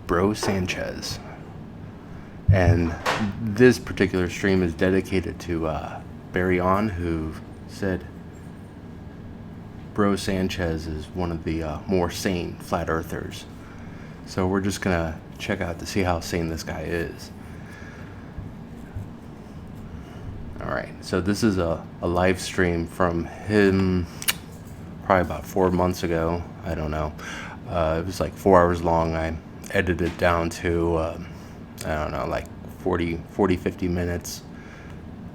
Bro Sanchez. And this particular stream is dedicated to Barry On, who said Bro Sanchez is one of the more sane flat earthers. So we're just gonna check out to see how sane this guy is. Alright, so this is a live stream from him probably about 4 months ago. I don't know. It was like 4 hours long. I edited it down to, I don't know, like 40, 50 minutes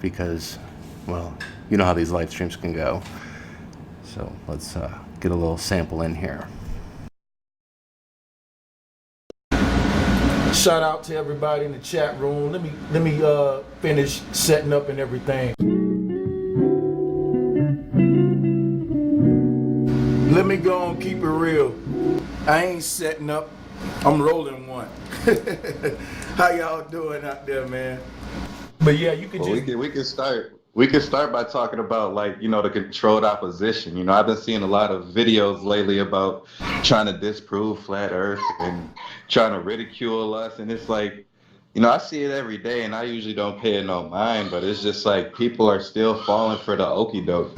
because, well, you know how these live streams can go. So let's get a little sample in here. Shout out to everybody in the chat room. Let me finish setting up and everything. Let me go and keep it real. I ain't setting up. I'm rolling one. How y'all doing out there, man? But yeah, you can we can start by talking about, like, you know, the controlled opposition. You know, I've been seeing a lot of videos lately about trying to disprove flat earth and trying to ridicule us, and it's like, you know, I see it every day and I usually don't pay it no mind, but it's just like people are still falling for the okie doke.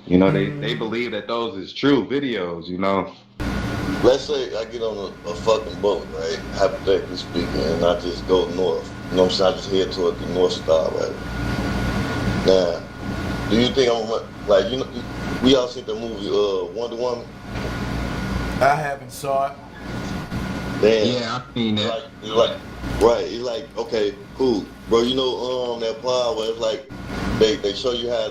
You know, they believe that those is true videos, you know. Let's say I get on a fucking boat, right? Hypothetically speaking, and I just go north. You know what I'm saying? I just head toward the North Star, right? Now, do you think I'm like, you know, we all seen the movie Wonder Woman? I haven't saw it. Damn. Yeah, I've seen that. Right. It's like, okay, cool, bro. You know, that part where it's like they show you how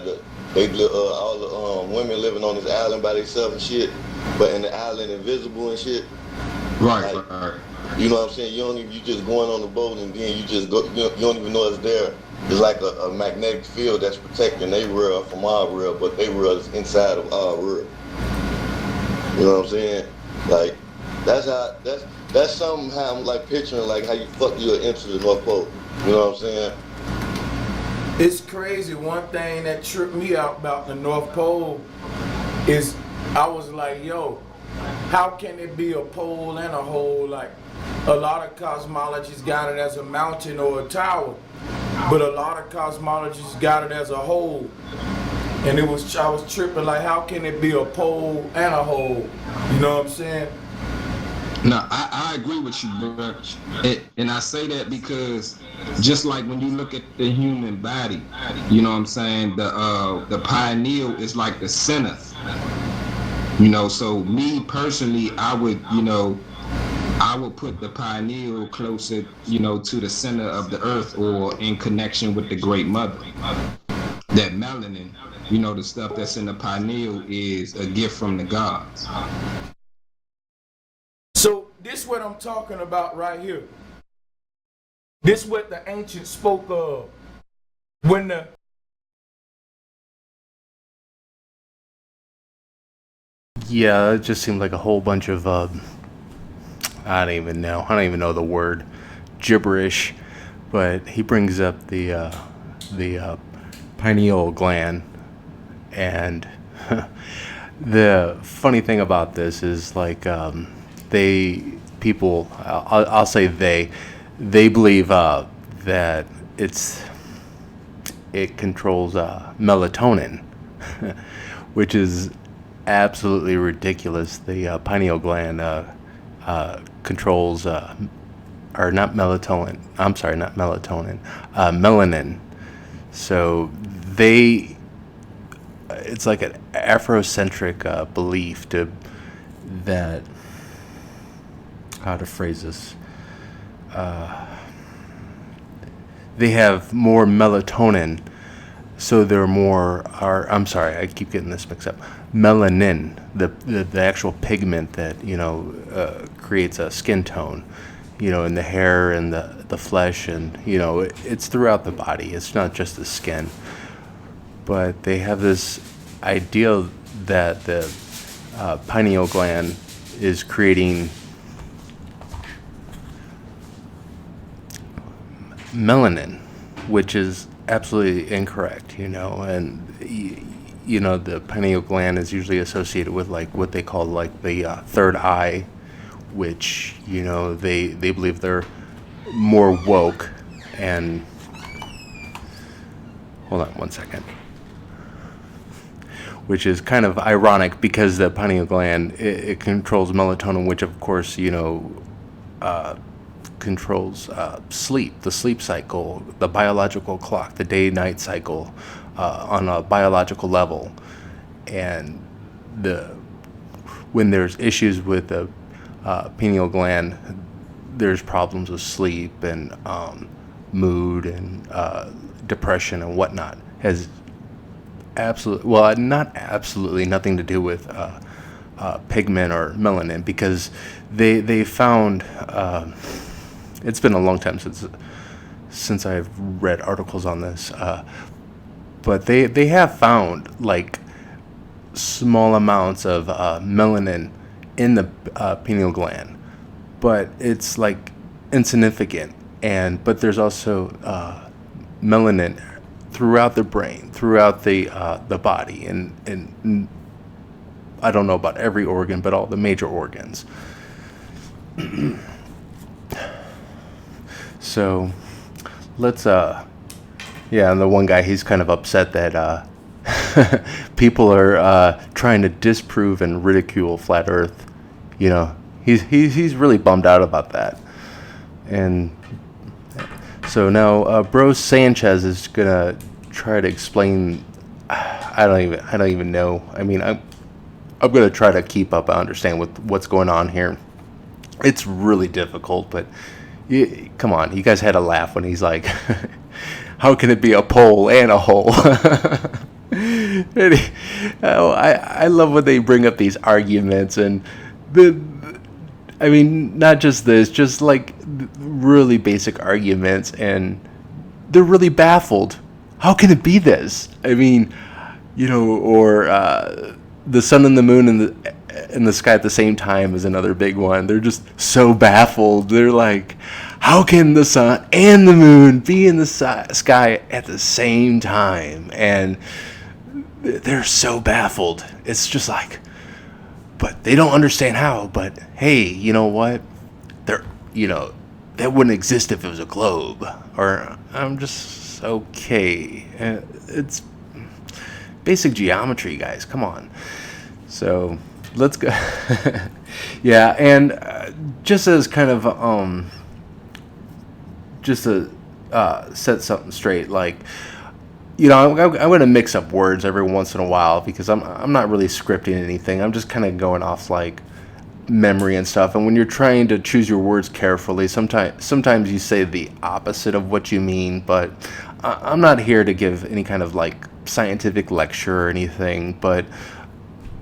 all the women living on this island by themselves and shit, but in the island invisible and shit. Right, like, right. You know what I'm saying? You just going on the boat and then you just go. You don't even know it's there. It's like a magnetic field that's protecting their world from our world, but their world is inside of our world. You know what I'm saying? Like that's something how I'm like picturing like how you enter the North Pole. You know what I'm saying? It's crazy. One thing that tripped me out about the North Pole is I was like, yo, how can it be a pole and a hole? Like, a lot of cosmologists got it as a mountain or a tower, but a lot of cosmologists got it as a hole. And I was tripping, like, how can it be a pole and a hole? You know what I'm saying? No, I agree with you, bro. And I say that because just like when you look at the human body, you know what I'm saying, the pineal is like the center. You know, so me personally, I would put the pineal closer, you know, to the center of the earth or in connection with the Great Mother. That melanin, you know, the stuff that's in the pineal is a gift from the gods. So this what I'm talking about right here. This what the ancients spoke of when the Yeah, it just seemed like a whole bunch of I don't even know the word, gibberish. But he brings up the pineal gland, and the funny thing about this is, like, I'll say they believe that it controls melatonin, which is absolutely ridiculous. The pineal gland controls, or not melatonin. I'm sorry, not melatonin. Melanin. So it's like an Afrocentric belief that, how to phrase this, they have more melatonin, so they're more, I'm sorry, I keep getting this mixed up. Melanin, the actual pigment that, you know, creates a skin tone, you know, in the hair and the flesh, and, you know, it's throughout the body. It's not just the skin. But they have this idea that the pineal gland is creating melanin, which is absolutely incorrect, you know. And you know, the pineal gland is usually associated with, like, what they call, like, the third eye, which, you know, they believe they're more woke. And hold on one second. Which is kind of ironic because the pineal gland, it controls melatonin, which of course, you know, controls sleep, the sleep cycle, the biological clock, the day-night cycle on a biological level. And when there's issues with the pineal gland, there's problems with sleep and mood and depression and whatnot. Has not absolutely nothing to do with pigment or melanin, because they found it's been a long time since I've read articles on this, but they have found like small amounts of melanin in the pineal gland, but it's like insignificant. But there's also melanin throughout the brain, throughout the body, and I don't know about every organ, but all the major organs. So let's and the one guy, he's kind of upset that people are trying to disprove and ridicule flat Earth. You know, he's really bummed out about that. And so now Bro Sanchez is gonna try to explain. I don't even know. I mean, I'm gonna try to keep up and understand what's going on here. It's really difficult, but come on, you guys had a laugh when he's like, "How can it be a pole and a hole?" I love when they bring up these arguments, and I mean, not just this, just like really basic arguments, and they're really baffled. How can it be this? I mean, you know, or the sun and the moon in the sky at the same time is another big one. They're just so baffled. They're like, how can the sun and the moon be in the sky at the same time? And they're so baffled. It's just like, but they don't understand how. But hey, you know what? That wouldn't exist if it was a globe. Or I'm just okay. It's basic geometry, guys. Come on. So let's go. Yeah, and just as kind of just to set something straight, like, you know, I'm going to mix up words every once in a while because I'm not really scripting anything. I'm just kind of going off like memory and stuff. And when you're trying to choose your words carefully, sometimes you say the opposite of what you mean. But I'm not here to give any kind of like scientific lecture or anything. But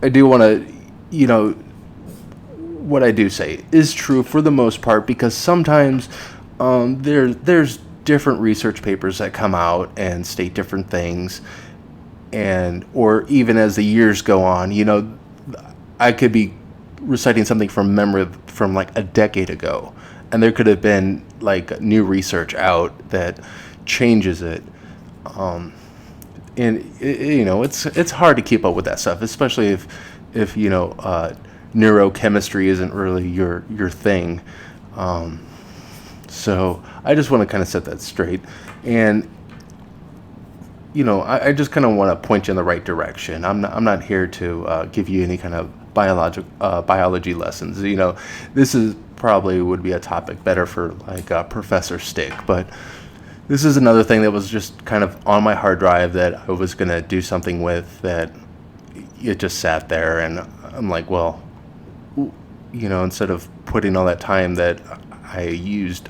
I do want to, you know, what I do say is true for the most part, because sometimes there's different research papers that come out and state different things, or even as the years go on, you know, I could be reciting something from memory from like a decade ago, and there could have been like new research out that changes it. You know, it's hard to keep up with that stuff, especially if you know, neurochemistry isn't really your thing. So I just want to kind of set that straight, and you know, I just kind of want to point you in the right direction. I'm not here to give you any kind of biology lessons. You know, this is probably would be a topic better for like Professor Stick, but this is another thing that was just kind of on my hard drive that I was gonna do something with, that it just sat there, and I'm like, well, you know, instead of putting all that time that I used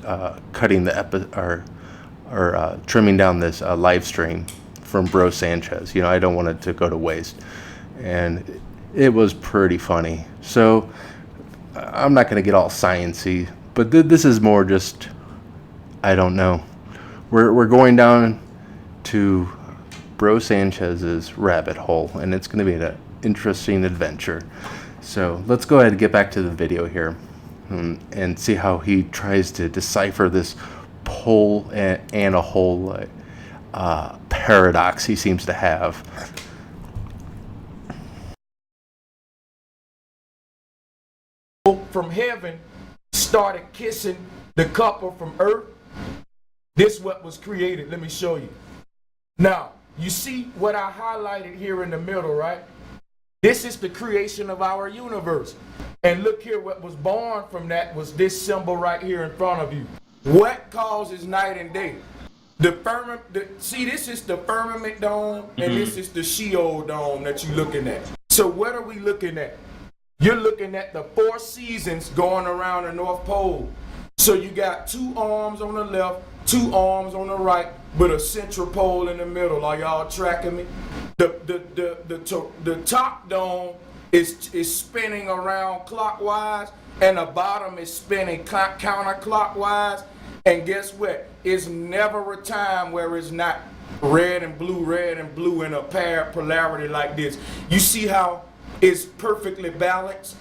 cutting the trimming down this live stream from Bro Sanchez, you know, I don't want it to go to waste. And it was pretty funny. So I'm not going to get all sciencey, but this is more just, I don't know. We're going down to Bro Sanchez's rabbit hole, and it's going to be an interesting adventure. So let's go ahead and get back to the video here, and see how he tries to decipher this pole and a hole paradox he seems to have. from heaven started kissing the couple from earth, this what was created. Let me show you. Now, you see what I highlighted here in the middle, right? This is the creation of our universe. And look here, what was born from that was this symbol right here in front of you. What causes night and day? The firmament, see, this is the firmament dome, and this is the Sheol dome that you're looking at. So what are we looking at? You're looking at the 4 seasons going around the North Pole. So you got 2 arms on the left, 2 arms on the right, with a central pole in the middle. Are y'all tracking me? The top dome is spinning around clockwise, and the bottom is spinning counterclockwise. And guess what? It's never a time where it's not red and blue in a polarity like this. You see how it's perfectly balanced?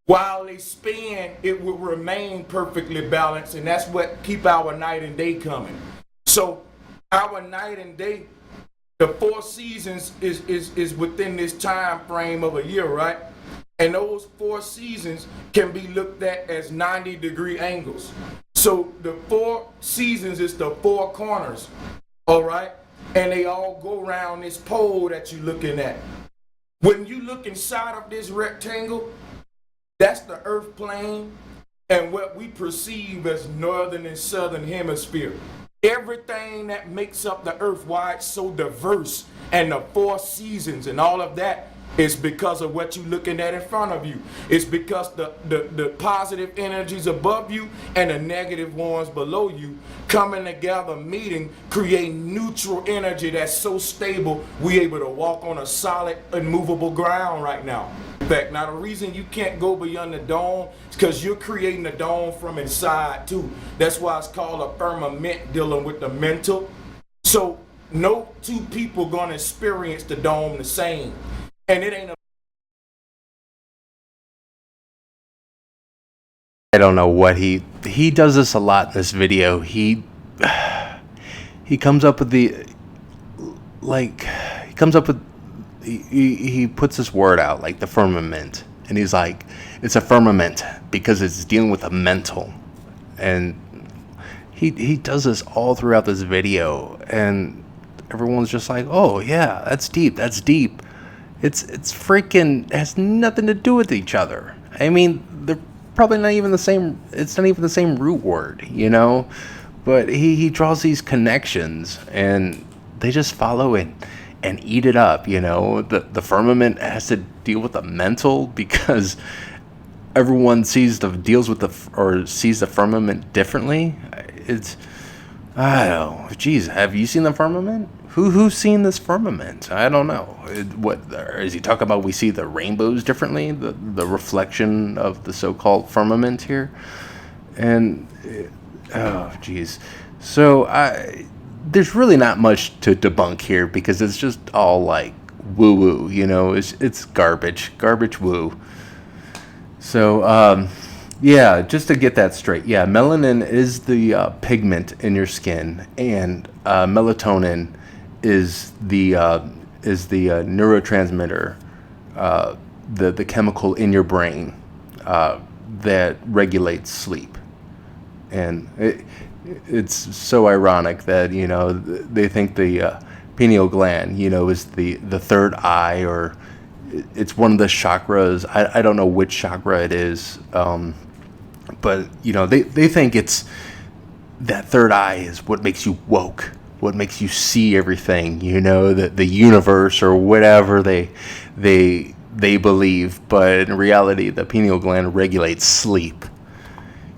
While they spin, it will remain perfectly balanced, and that's what keep our night and day coming. So our night and day, the 4 seasons is within this time frame of a year, right? And those 4 seasons can be looked at as 90-degree angles. So the 4 seasons is the 4 corners, all right? And they all go around this pole that you're looking at. When you look inside of this rectangle, that's the earth plane and what we perceive as northern and southern hemisphere. Everything that makes up the earth, why it's so diverse, and the 4 seasons and all of that is because of what you're looking at in front of you. It's because the positive energies above you and the negative ones below you coming together, meeting, create neutral energy that's so stable we able to walk on a solid, immovable ground right now. In fact, now the reason you can't go beyond the dome is because you're creating the dome from inside too. That's why it's called a firmament, dealing with the mental. So no 2 people gonna experience the dome the same. And it ain't I don't know what he does this a lot in this video. He comes up with he puts this word out like the firmament, and he's like, it's a firmament because it's dealing with the mental. And he does this all throughout this video, and everyone's just like, oh yeah, that's deep. It's freaking has nothing to do with each other. I mean, they're probably not even the same. It's not even the same root word, you know. But he draws these connections, and they just follow it and eat it up. You know, the firmament has to deal with the mental because everyone sees the firmament differently. I don't know. Geez, have you seen the firmament? Who's seen this firmament? I don't know. What is he talking about? We see the rainbows differently, the reflection of the so-called firmament here, and oh, geez. So there's really not much to debunk here because it's just all like woo-woo. You know, it's garbage woo. So yeah, just to get that straight. Yeah, melanin is the pigment in your skin, and melatonin is the neurotransmitter, the chemical in your brain that regulates sleep. And it's so ironic that, you know, they think the pineal gland, you know, is the third eye, or it's one of the chakras. I don't know which chakra it is, but you know, they think it's that third eye is what makes you woke, what makes you see everything, you know, the universe or whatever they believe. But in reality, the pineal gland regulates sleep,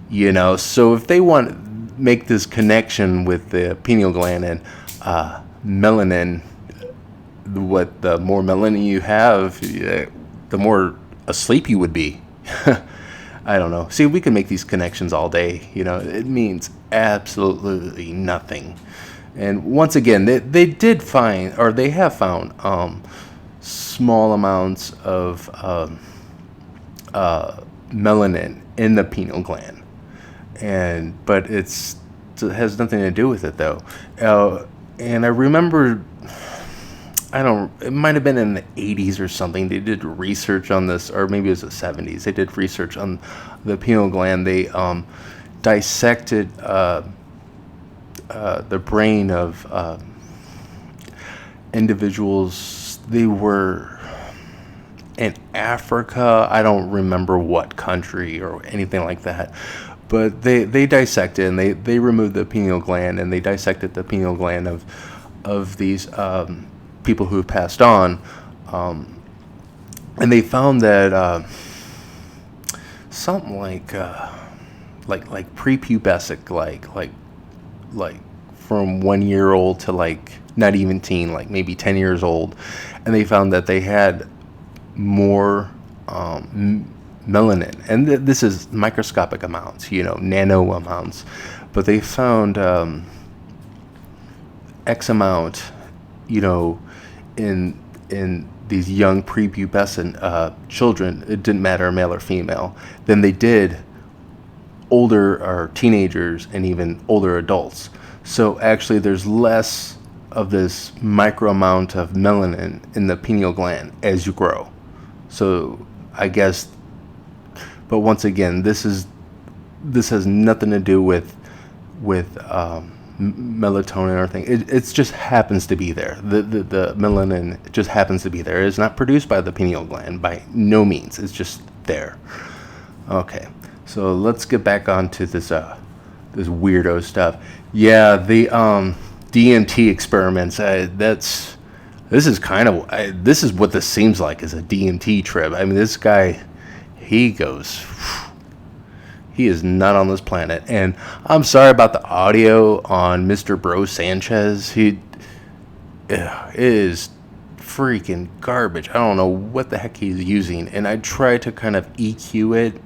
you know. So if they want to make this connection with the pineal gland and melanin, what the more melanin you have, the more asleep you would be. I don't know. See, we can make these connections all day, you know. It means absolutely nothing. And once again, they did find, or they have found, small amounts of melanin in the pineal gland, but it has nothing to do with it though. And I remember I don't. It might have been in the 80s or something. They did research on this, or maybe it was the 70s. They did research on the pineal gland. They dissected the brain of individuals. They were in Africa. I don't remember what country or anything like that. But they dissected and they removed the pineal gland, and they dissected the pineal gland of these people who passed on, and they found that something like prepubescent, like from 1 year old to like not even teen, like maybe 10 years old, and they found that they had more melanin, and this is microscopic amounts, nano amounts, but they found X amount, in these young prepubescent children. It didn't matter male or female, than they did older or teenagers and even older adults. So actually, there's less of this micro amount of melanin in the pineal gland as you grow. So I guess, but once again, this has nothing to do with melatonin or anything. It just happens to be there. The melanin just happens to be there. It's not produced by the pineal gland by no means. It's just there. Okay, so let's get back onto this weirdo stuff. Yeah, the DMT experiments. This is what this seems like, is a DMT trip. I mean, this guy, he is not on this planet. And I'm sorry about the audio on Mr. Bro Sanchez. It is freaking garbage. I don't know what the heck he's using. And I tried to kind of EQ it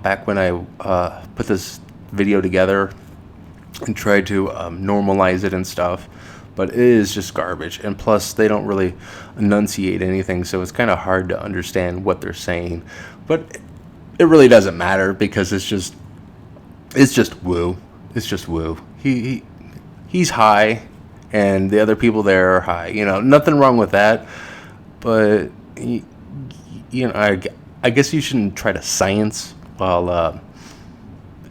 back when I put this video together and tried to normalize it and stuff. But it is just garbage. And plus, they don't really enunciate anything, so it's kind of hard to understand what they're saying. But it really doesn't matter, because it's just woo. It's just woo. He's high, and the other people there are high. Nothing wrong with that. But I guess you shouldn't try to science while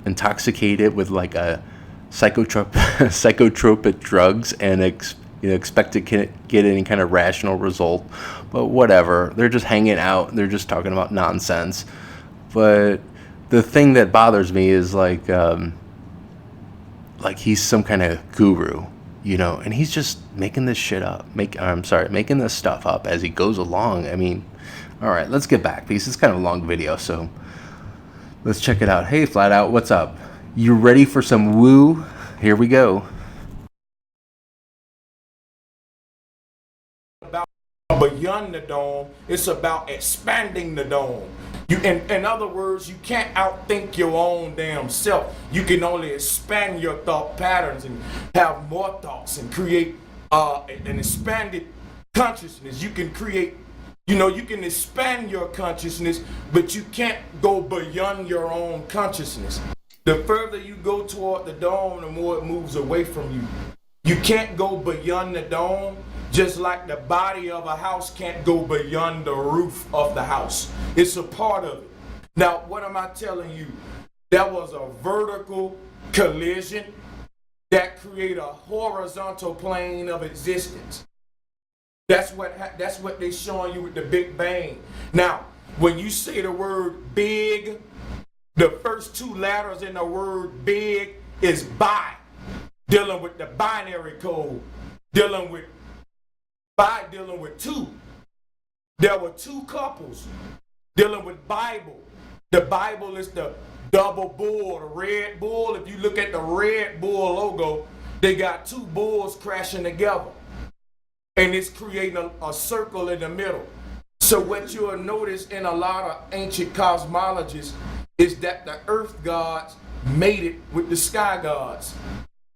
intoxicated with like a psychotropic drugs and expect to get any kind of rational result. But whatever. They're just hanging out. They're just talking about nonsense. But the thing that bothers me is like he's some kind of guru, and he's just making this shit up. Making this stuff up as he goes along. I mean, all right, let's get back, because it's kind of a long video, so let's check it out. Hey, Flat Out, what's up? You ready for some woo? Here we go. Beyond the dome, it's about expanding the dome. In other words, you can't outthink your own damn self. You can only expand your thought patterns and have more thoughts and create an expanded consciousness. You can create, you can expand your consciousness, but you can't go beyond your own consciousness. The further you go toward the dome, the more it moves away from you. You can't go beyond the dome, just like the body of a house can't go beyond the roof of the house. It's a part of it. Now, what am I telling you? There was a vertical collision that created a horizontal plane of existence. That's what they're showing you with the Big Bang. Now, when you say the word big, the first two letters in the word big is bi, dealing with the binary code, dealing with two. There were two couples dealing with Bible. The Bible is the double bull, the Red Bull. If you look at the Red Bull logo, they got two bulls crashing together. And it's creating a circle in the middle. So what you'll notice in a lot of ancient cosmologies is that the earth gods mated with the sky gods.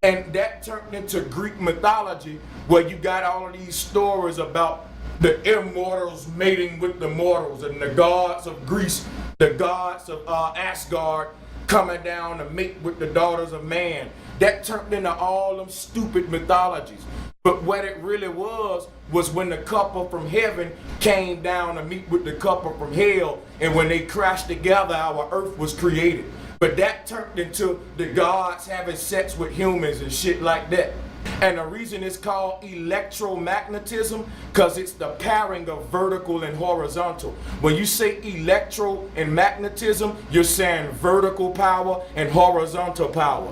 And that turned into Greek mythology, where you got all of these stories about the immortals mating with the mortals, and the gods of Greece, the gods of Asgard coming down to mate with the daughters of man. That turned into all them stupid mythologies. But what it really was when the couple from heaven came down to meet with the couple from hell, and when they crashed together, our earth was created. But that turned into the gods having sex with humans and shit like that. And the reason it's called electromagnetism, because it's the pairing of vertical and horizontal. When you say electro and magnetism, you're saying vertical power and horizontal power.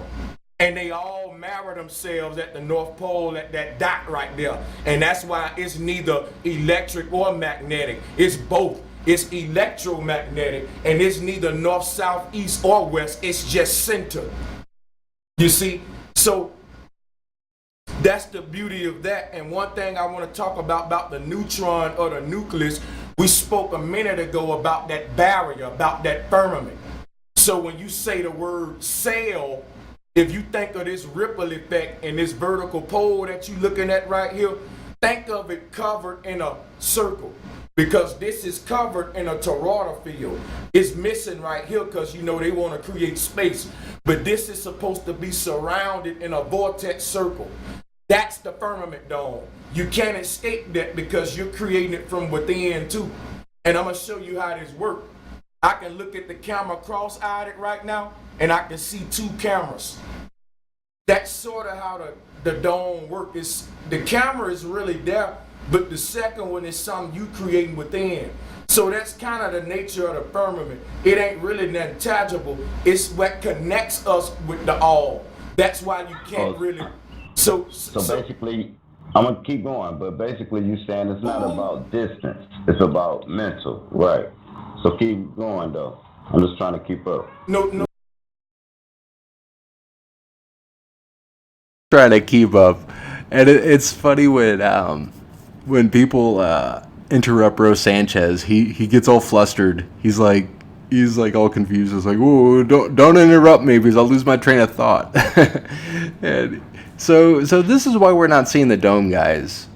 And they all marry themselves at the North Pole at that dot right there. And that's why it's neither electric or magnetic. It's both. It's electromagnetic, and it's neither north, south, east, or west. It's just center. You see? So that's the beauty of that. And one thing I want to talk about the neutron or the nucleus, we spoke a minute ago about that barrier, about that firmament. So when you say the word sail, if you think of this ripple effect and this vertical pole that you're looking at right here, think of it covered in a circle, because this is covered in a toroidal field. It's missing right here because, you know, they want to create space. But this is supposed to be surrounded in a vortex circle. That's the firmament dome. You can't escape that because you're creating it from within too. And I'm going to show you how this works. I can look at the camera cross-eyed right now, and I can see two cameras. That's sort of how the dome works. The camera is really there, but the second one is something you creating within. So that's kind of the nature of the firmament. It ain't really nothing tangible. It's what connects us with the all. That's why you can't really. So basically, I'm gonna keep going, but basically you saying it's not about distance, it's about mental, right? So keep going though. I'm just trying to keep up. No. Trying to keep up, and it's funny when people interrupt Bro Sanchez, he gets all flustered. He's like all confused. It's like, whoa, don't interrupt me because I'll lose my train of thought. And so this is why we're not seeing the dome, guys.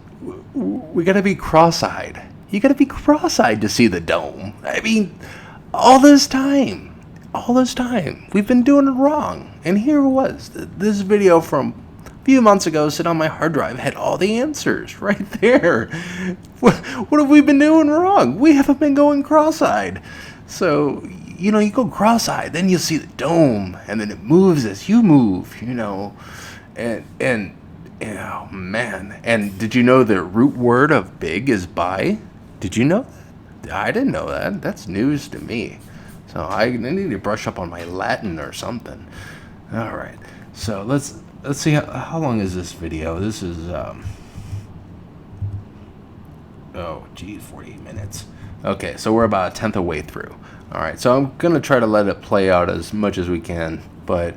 We gotta be cross-eyed. You gotta be cross-eyed to see the dome. I mean, all this time, we've been doing it wrong. And here it was. This video from a few months ago sitting on my hard drive had all the answers right there. What have we been doing wrong? We haven't been going cross-eyed. So, you know, you go cross-eyed, then you see the dome, and then it moves as you move, you know. And oh man. And did you know the root word of big is bi? Did you know that? I didn't know that. That's news to me. So I need to brush up on my Latin or something. All right. So let's see how long is this video? This is 48 minutes. Okay, so we're about a tenth of the way through. All right. So I'm gonna try to let it play out as much as we can, but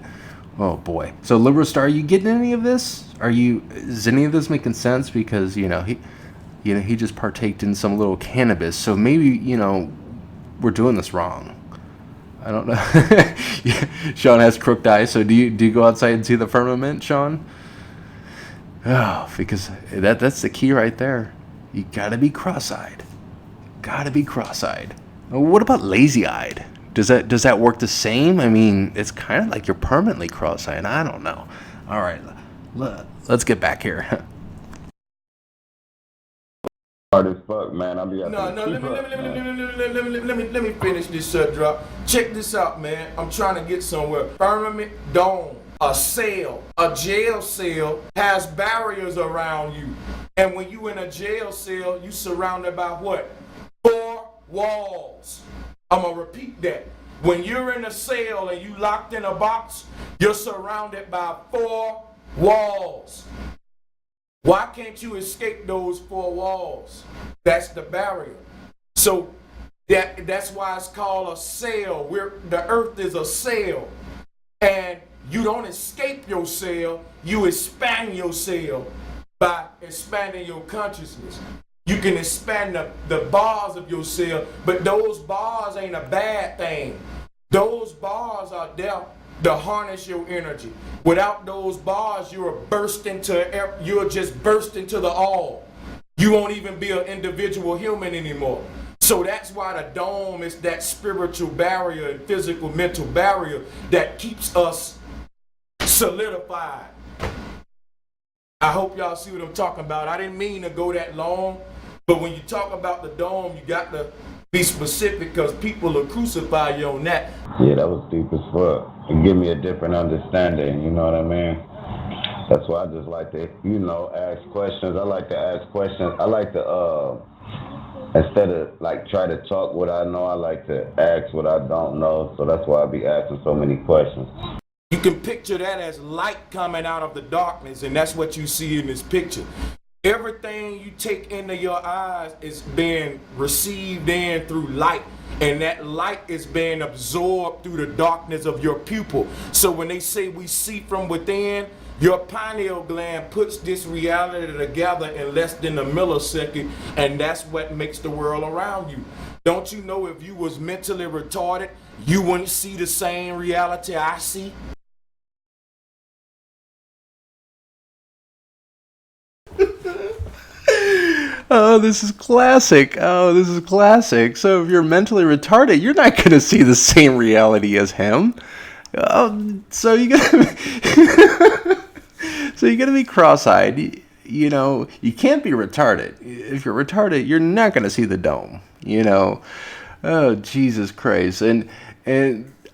oh boy. So Liberal Star, are you getting any of this? Is any of this making sense? Because he just partaked in some little cannabis. So maybe, we're doing this wrong. I don't know. Yeah, Sean has crooked eyes. So do you go outside and see the firmament, Sean? Oh, because that's the key right there. You gotta be cross-eyed. What about lazy-eyed? Does that work the same? I mean, it's kind of like you're permanently cross-eyed. I don't know. All right, let's get back here. Hard as fuck, man. I'll be up. No. Let me finish this drop. Check this out, man. I'm trying to get somewhere. Firmament dome, a cell, a jail cell has barriers around you, and when you in a jail cell, you surrounded by what? 4 walls. I'm gonna repeat that. When you're in a cell and you locked in a box, you're surrounded by 4 walls. Why can't you escape those 4 walls? That's the barrier. So that's why it's called a cell. The earth is a cell. And you don't escape your cell, you expand your cell by expanding your consciousness. You can expand the bars of your cell, but those bars ain't a bad thing. Those bars are there to harness your energy. Without those bars, you'll just burst into the all. You won't even be an individual human anymore. So that's why the dome is that spiritual barrier and physical mental barrier that keeps us solidified. I hope y'all see what I'm talking about. I didn't mean to go that long, but when you talk about the dome, you got to be specific because people will crucify you on that. Yeah, that was deep as fuck. It give me a different understanding, you know what I mean? That's why I just like to, ask questions. I like to ask questions. I like to, instead of like try to talk what I know, I like to ask what I don't know. So that's why I be asking so many questions. You can picture that as light coming out of the darkness, and that's what you see in this picture. Everything you take into your eyes is being received in through light, and that light is being absorbed through the darkness of your pupil. So when they say we see from within, your pineal gland puts this reality together in less than a millisecond, and that's what makes the world around you. Don't you know if you was mentally retarded, you wouldn't see the same reality I see? Oh, this is classic. Oh, this is classic. So if you're mentally retarded, you're not going to see the same reality as him. So you gotta so you gotta be cross-eyed. You know, you can't be retarded. If you're retarded, you're not going to see the dome. You know, oh Jesus Christ! And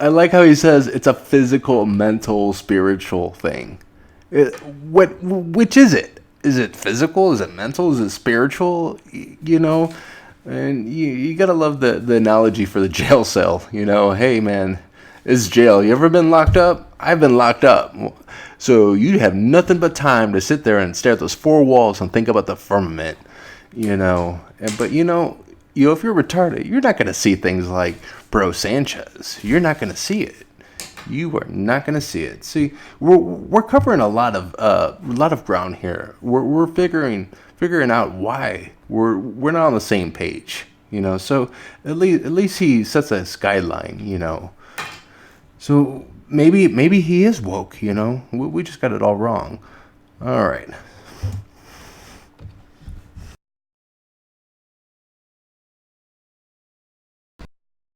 I like how he says it's a physical, mental, spiritual thing. Which is it? Is it physical? Is it mental? Is it spiritual? You know, and you gotta love the analogy for the jail cell. You know, hey man, it's jail. You ever been locked up? I've been locked up. So you have nothing but time to sit there and stare at those four walls and think about the firmament. You know, but if you're retarded, you're not gonna see things like Bro Sanchez. You're not gonna see it. You are not going to see it. See, we're covering a lot of ground here. We're figuring out why we're not on the same page. You know, so at least he sets a skyline. You know, so maybe he is woke. You know, we just got it all wrong. All right.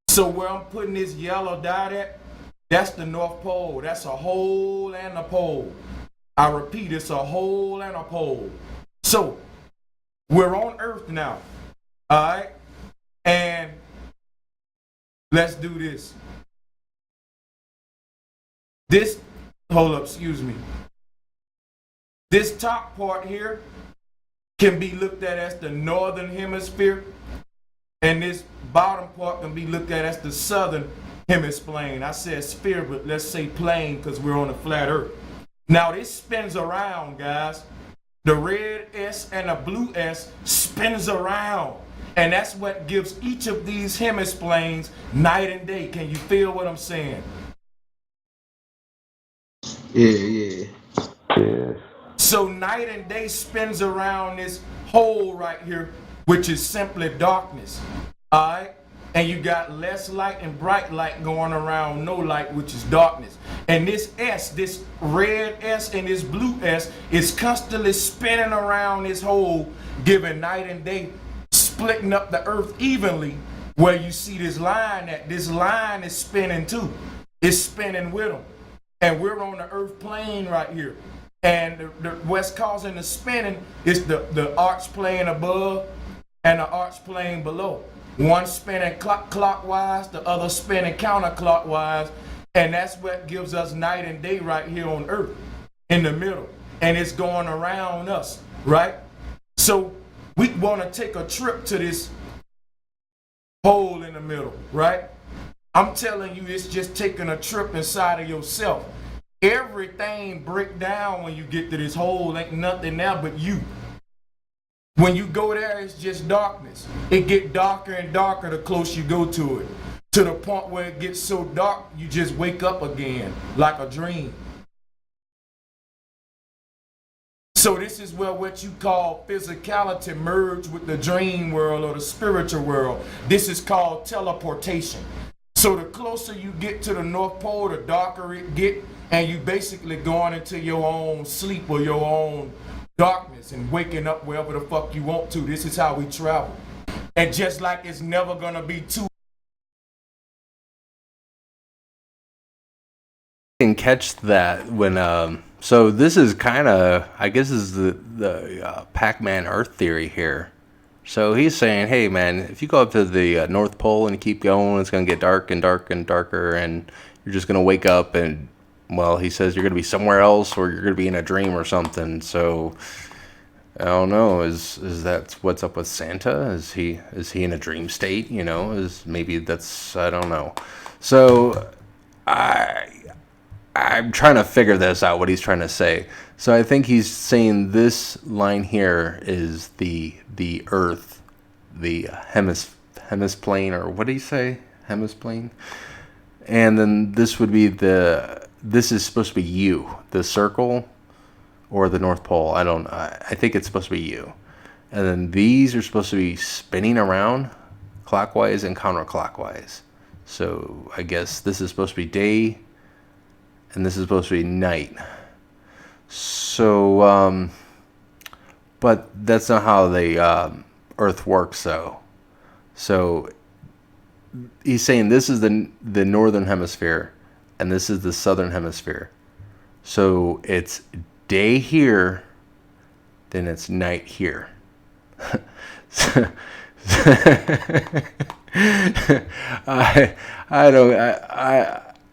So where I'm putting this yellow dot at, that's the North Pole. That's a hole and a pole. I repeat, it's a hole and a pole. So we're on Earth now. All right? And let's do this. Excuse me. This top part here can be looked at as the northern hemisphere. And this bottom part can be looked at as the southern hemisphere. I said sphere, but let's say plane because we're on a flat earth. Now this spins around, guys. The red S and the blue S spins around. And that's what gives each of these hemispheres night and day. Can you feel what I'm saying? Yeah. So night and day spins around this hole right here, which is simply darkness. All right? And you got less light and bright light going around no light, which is darkness. And this S, this red S and this blue S is constantly spinning around this hole, giving night and day, splitting up the earth evenly. Where you see this line at, this line is spinning too. It's spinning with them. And we're on the earth plane right here. And what's causing the spinning is the arch plane above and the arch plane below. One spinning clockwise, the other spinning counterclockwise, and that's what gives us night and day right here on Earth, in the middle. And it's going around us, right? So we want to take a trip to this hole in the middle, right? I'm telling you, it's just taking a trip inside of yourself. Everything break down when you get to this hole. Ain't nothing there but you. When you go there, it's just darkness. It get darker and darker the closer you go to it. To the point where it gets so dark, you just wake up again, like a dream. So this is where what you call physicality merge with the dream world or the spiritual world. This is called teleportation. So the closer you get to the North Pole, the darker it get, and you basically going into your own sleep or your own darkness and waking up wherever the fuck you want to. This is how we travel. And just like it's never gonna be too. Didn't catch that when So this is kind of, I guess, is the Pac-Man Earth theory here. So he's saying, hey man, if you go up to the North Pole and you keep going, it's gonna get dark and dark and darker, and you're just gonna wake up and, well, he says you're gonna be somewhere else, or you're gonna be in a dream or something. So I don't know. Is that what's up with Santa? Is he in a dream state? You know, maybe that's, I don't know. So I'm trying to figure this out, what he's trying to say. So I think he's saying this line here is the Earth, the hemisplane, or what did he say? Hemisplane. And then this would be this is supposed to be you, the circle, or the North Pole. I think it's supposed to be you. And then these are supposed to be spinning around clockwise and counterclockwise. So I guess this is supposed to be day, and this is supposed to be night. So, but that's not how the Earth works, though. So he's saying this is the northern hemisphere, and this is the southern hemisphere. So it's day here, then it's night here.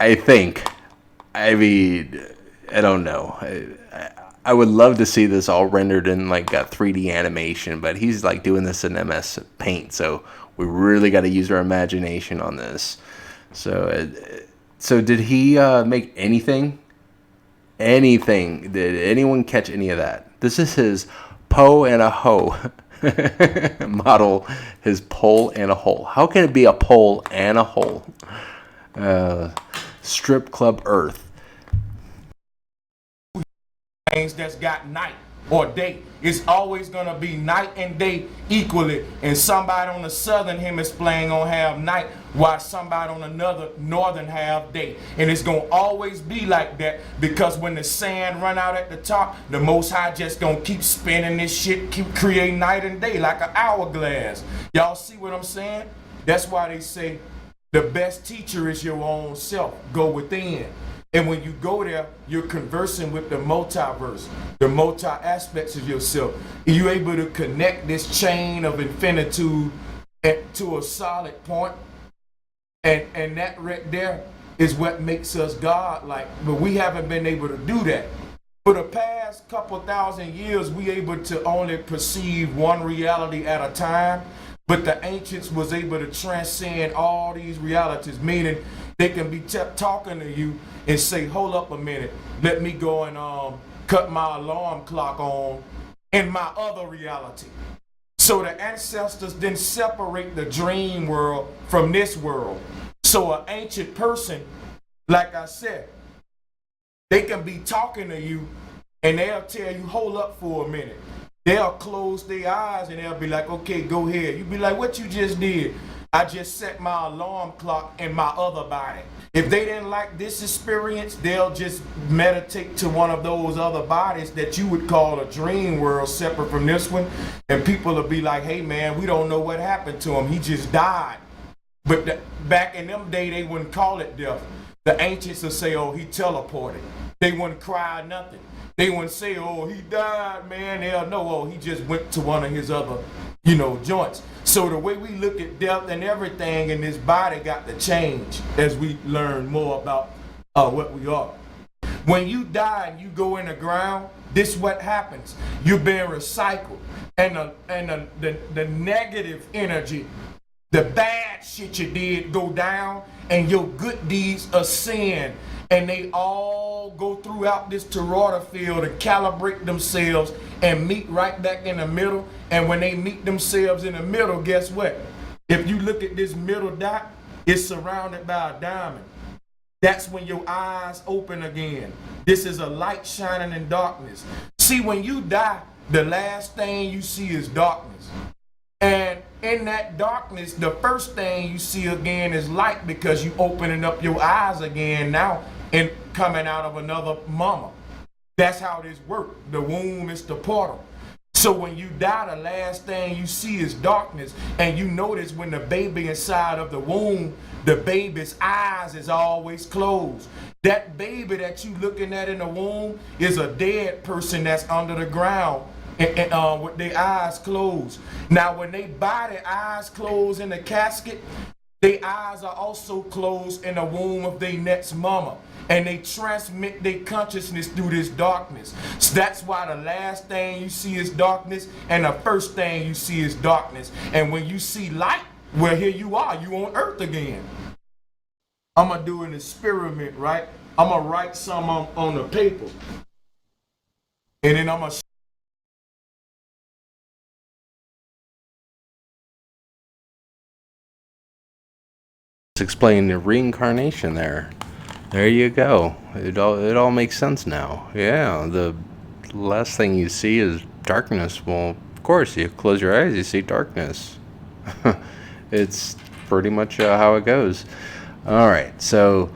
I think. I mean, I don't know. I would love to see this all rendered in like a 3D animation, but he's like doing this in MS Paint, so we really got to use our imagination on this. So did he make anything? Anything? Did anyone catch any of that? This is his PoE and a hoe model. His pole and a hole. How can it be a pole and a hole? Strip Club Earth. Things that's got night or day. It's always gonna be night and day equally, and somebody on the southern hemisphere gonna have night while somebody on another northern have day. And it's gonna always be like that, because when the sand run out at the top, the Most High just gonna keep spinning this shit, keep creating night and day like an hourglass. Y'all see what I'm saying? That's why they say the best teacher is your own self. Go within. And when you go there, you're conversing with the multiverse, the multi aspects of yourself. You're able to connect this chain of infinitude to a solid point. And that right there is what makes us God-like. But we haven't been able to do that. For the past couple thousand years, we able to only perceive one reality at a time. But the ancients was able to transcend all these realities, meaning they can be talking to you and say, hold up a minute, let me go and cut my alarm clock on in my other reality. So the ancestors didn't separate the dream world from this world. So an ancient person, like I said, they can be talking to you and they'll tell you, hold up for a minute. They'll close their eyes and they'll be like, okay, go ahead. You be like, what you just did? I just set my alarm clock in my other body. If they didn't like this experience, they'll just meditate to one of those other bodies that you would call a dream world separate from this one. And people will be like, hey man, we don't know what happened to him. He just died. But back in them days, they wouldn't call it death. The ancients would say, oh, he teleported. They wouldn't cry nothing. They wouldn't say, oh, he died, man. They'll know, oh, he just went to one of his other, joints. So the way we look at death and everything in this body got to change as we learn more about what we are. When you die and you go in the ground, this is what happens. You're being recycled. And the negative energy, the bad shit you did go down, and your good deeds ascend. And they all go throughout this toroidal field and calibrate themselves and meet right back in the middle. And when they meet themselves in the middle, guess what? If you look at this middle dot, it's surrounded by a diamond. That's when your eyes open again. This is a light shining in darkness. See, when you die, the last thing you see is darkness. And in that darkness, the first thing you see again is light, because you opening up your eyes again now and coming out of another mama. That's how this works. The womb is the portal. So when you die, the last thing you see is darkness. And you notice when the baby inside of the womb, the baby's eyes is always closed. That baby that you looking at in the womb is a dead person that's under the ground and with their eyes closed. Now when they buy their eyes closed in the casket, their eyes are also closed in the womb of their next mama. And they transmit their consciousness through this darkness. So that's why the last thing you see is darkness, and the first thing you see is darkness. And when you see light, well, here you are, you on earth again. I'm gonna do an experiment, right? I'm gonna write some on the paper. And then I'm gonna explain the reincarnation there. There you go. It all makes sense now. Yeah, the last thing you see is darkness. Well, of course, you close your eyes, you see darkness. It's pretty much how it goes. All right, so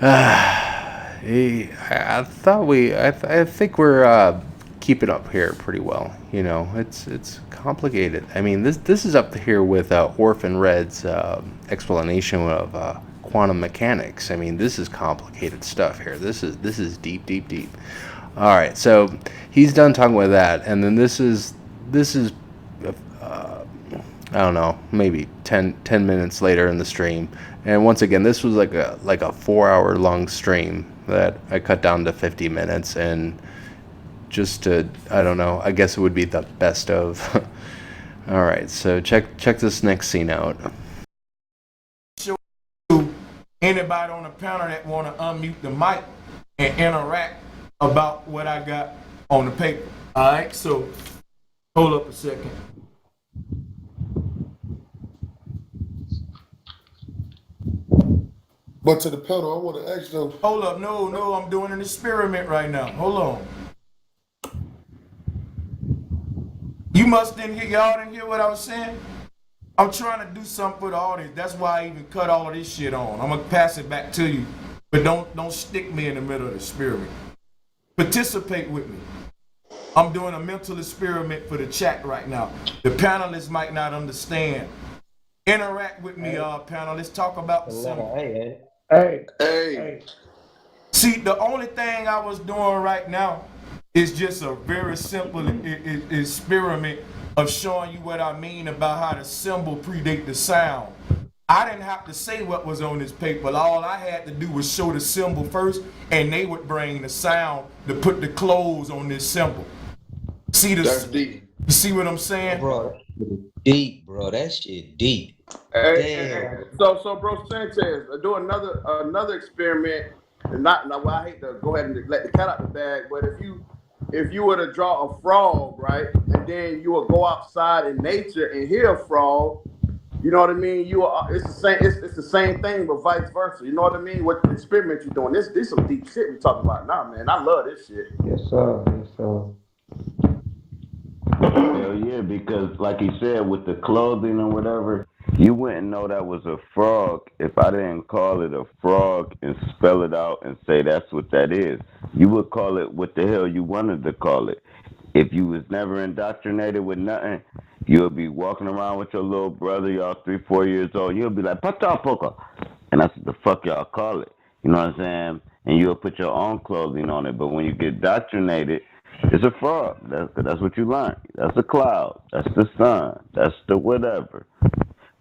I think we're keeping up here pretty well. You know, it's complicated. I mean, this is up here with Orphan Red's explanation of quantum mechanics. I mean, this is complicated stuff here. This is deep, deep, deep. All right, so he's done talking about that, and then this is I don't know, maybe 10 minutes later in the stream. And once again, this was like a 4-hour long stream that I cut down to 50 minutes, and just to, I don't know, I guess it would be the best of. All right, so check this next scene out. anybody on the panel that want to unmute the mic and interact about what I got on the paper. All right, so hold up a second. But to the panel, I want to ask them. Hold up, no, I'm doing an experiment right now. Hold on. You must didn't hear, y'all didn't hear what I was saying? I'm trying to do something for the audience. That's why I even cut all of this shit on. I'm gonna pass it back to you, but don't stick me in the middle of the experiment. Participate with me. I'm doing a mental experiment for the chat right now. The panelists might not understand. Interact with me, panelists. Talk about the symbol. Hey. See, the only thing I was doing right now is just a very simple experiment of showing you what I mean about how the symbol predate the sound. I didn't have to say what was on this paper. All I had to do was show the symbol first, and they would bring the sound to put the close on this symbol. See this? That's deep. You see what I'm saying? Bro, deep, bro. That shit deep. Hey. So bro, Sanchez, do another experiment. And well, I hate to go ahead and let the cat out the bag, but if you were to draw a frog, right, and then you would go outside in nature and hear a frog, you know what I mean? It's the same thing, but vice versa. You know what I mean? What the experiment you're doing? This some deep shit we talking about now, man. I love this shit. Yes, sir. Yes, sir. Hell yeah, because like he said, with the clothing and whatever, you wouldn't know that was a frog if I didn't call it a frog and spell it out and say that's what that is. You would call it what the hell you wanted to call it. If you was never indoctrinated with nothing, you'll be walking around with your little brother, y'all 3-4 years old. You'll be like, "Pata poka," and that's what the fuck y'all call it. You know what I'm saying? And you'll put your own clothing on it. But when you get indoctrinated, it's a frog. That's what you learn. That's a cloud. That's the sun. That's the whatever.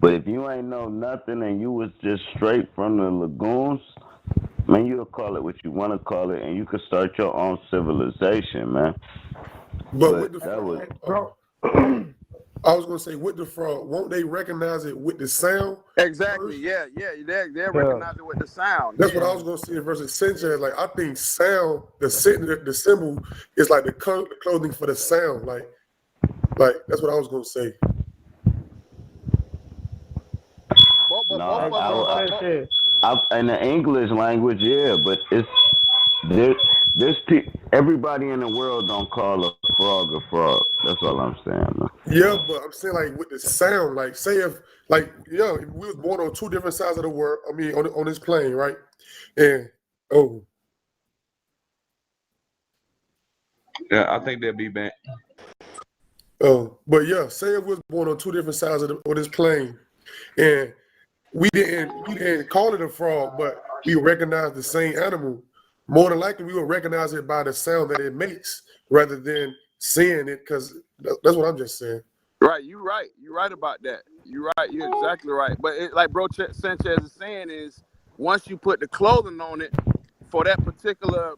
But if you ain't know nothing and you was just straight from the lagoons, man, you'll call it what you want to call it, and you could start your own civilization, man. But with the frog, I was gonna say with the frog, won't they recognize it with the sound? Exactly. First? Yeah. They're recognizing it with the sound. That's what I was gonna say versus Sanchez. Like I think sound, the symbol is like the clothing for the sound. Like that's what I was gonna say. In the English language, yeah, but everybody in the world don't call a frog a frog. That's all I'm saying, man. Yeah, but I'm saying like with the sound, like say if we was born on two different sides of the world. I mean, on this plane, right? And Yeah, I think they'll be back. But yeah, say if we was born on two different sides of this plane, and we didn't call it a frog, but we recognized the same animal. More than likely, we would recognize it by the sound that it makes, rather than seeing it. Because that's what I'm just saying. Right, you right. You right about that. You right. You're exactly right. But like Bro Sanchez is saying is, once you put the clothing on it for that particular,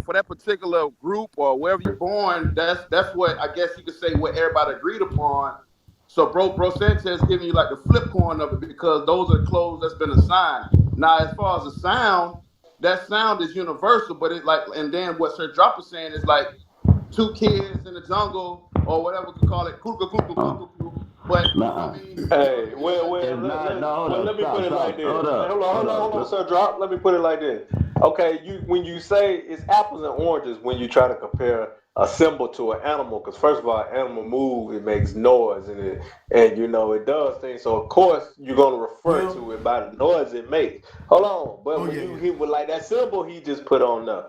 for that particular group or wherever you're born, that's what I guess you could say what everybody agreed upon. So Bro Sanchez giving you like the flip coin of it because those are clothes that's been assigned. Now, as far as the sound, that sound is universal, but it like, and then what Sir Drop is saying is like two kids in the jungle or whatever we call it, but Nah. Hey, let me put it like this. Hold on, Sir Drop. Let me put it like this. Okay, when you say it's apples and oranges when you try to compare a symbol to an animal, because first of all, an animal moves, it makes noise, and it does things. So of course you're gonna refer to it by the noise it makes. Hold on, but he would like that symbol he just put on there.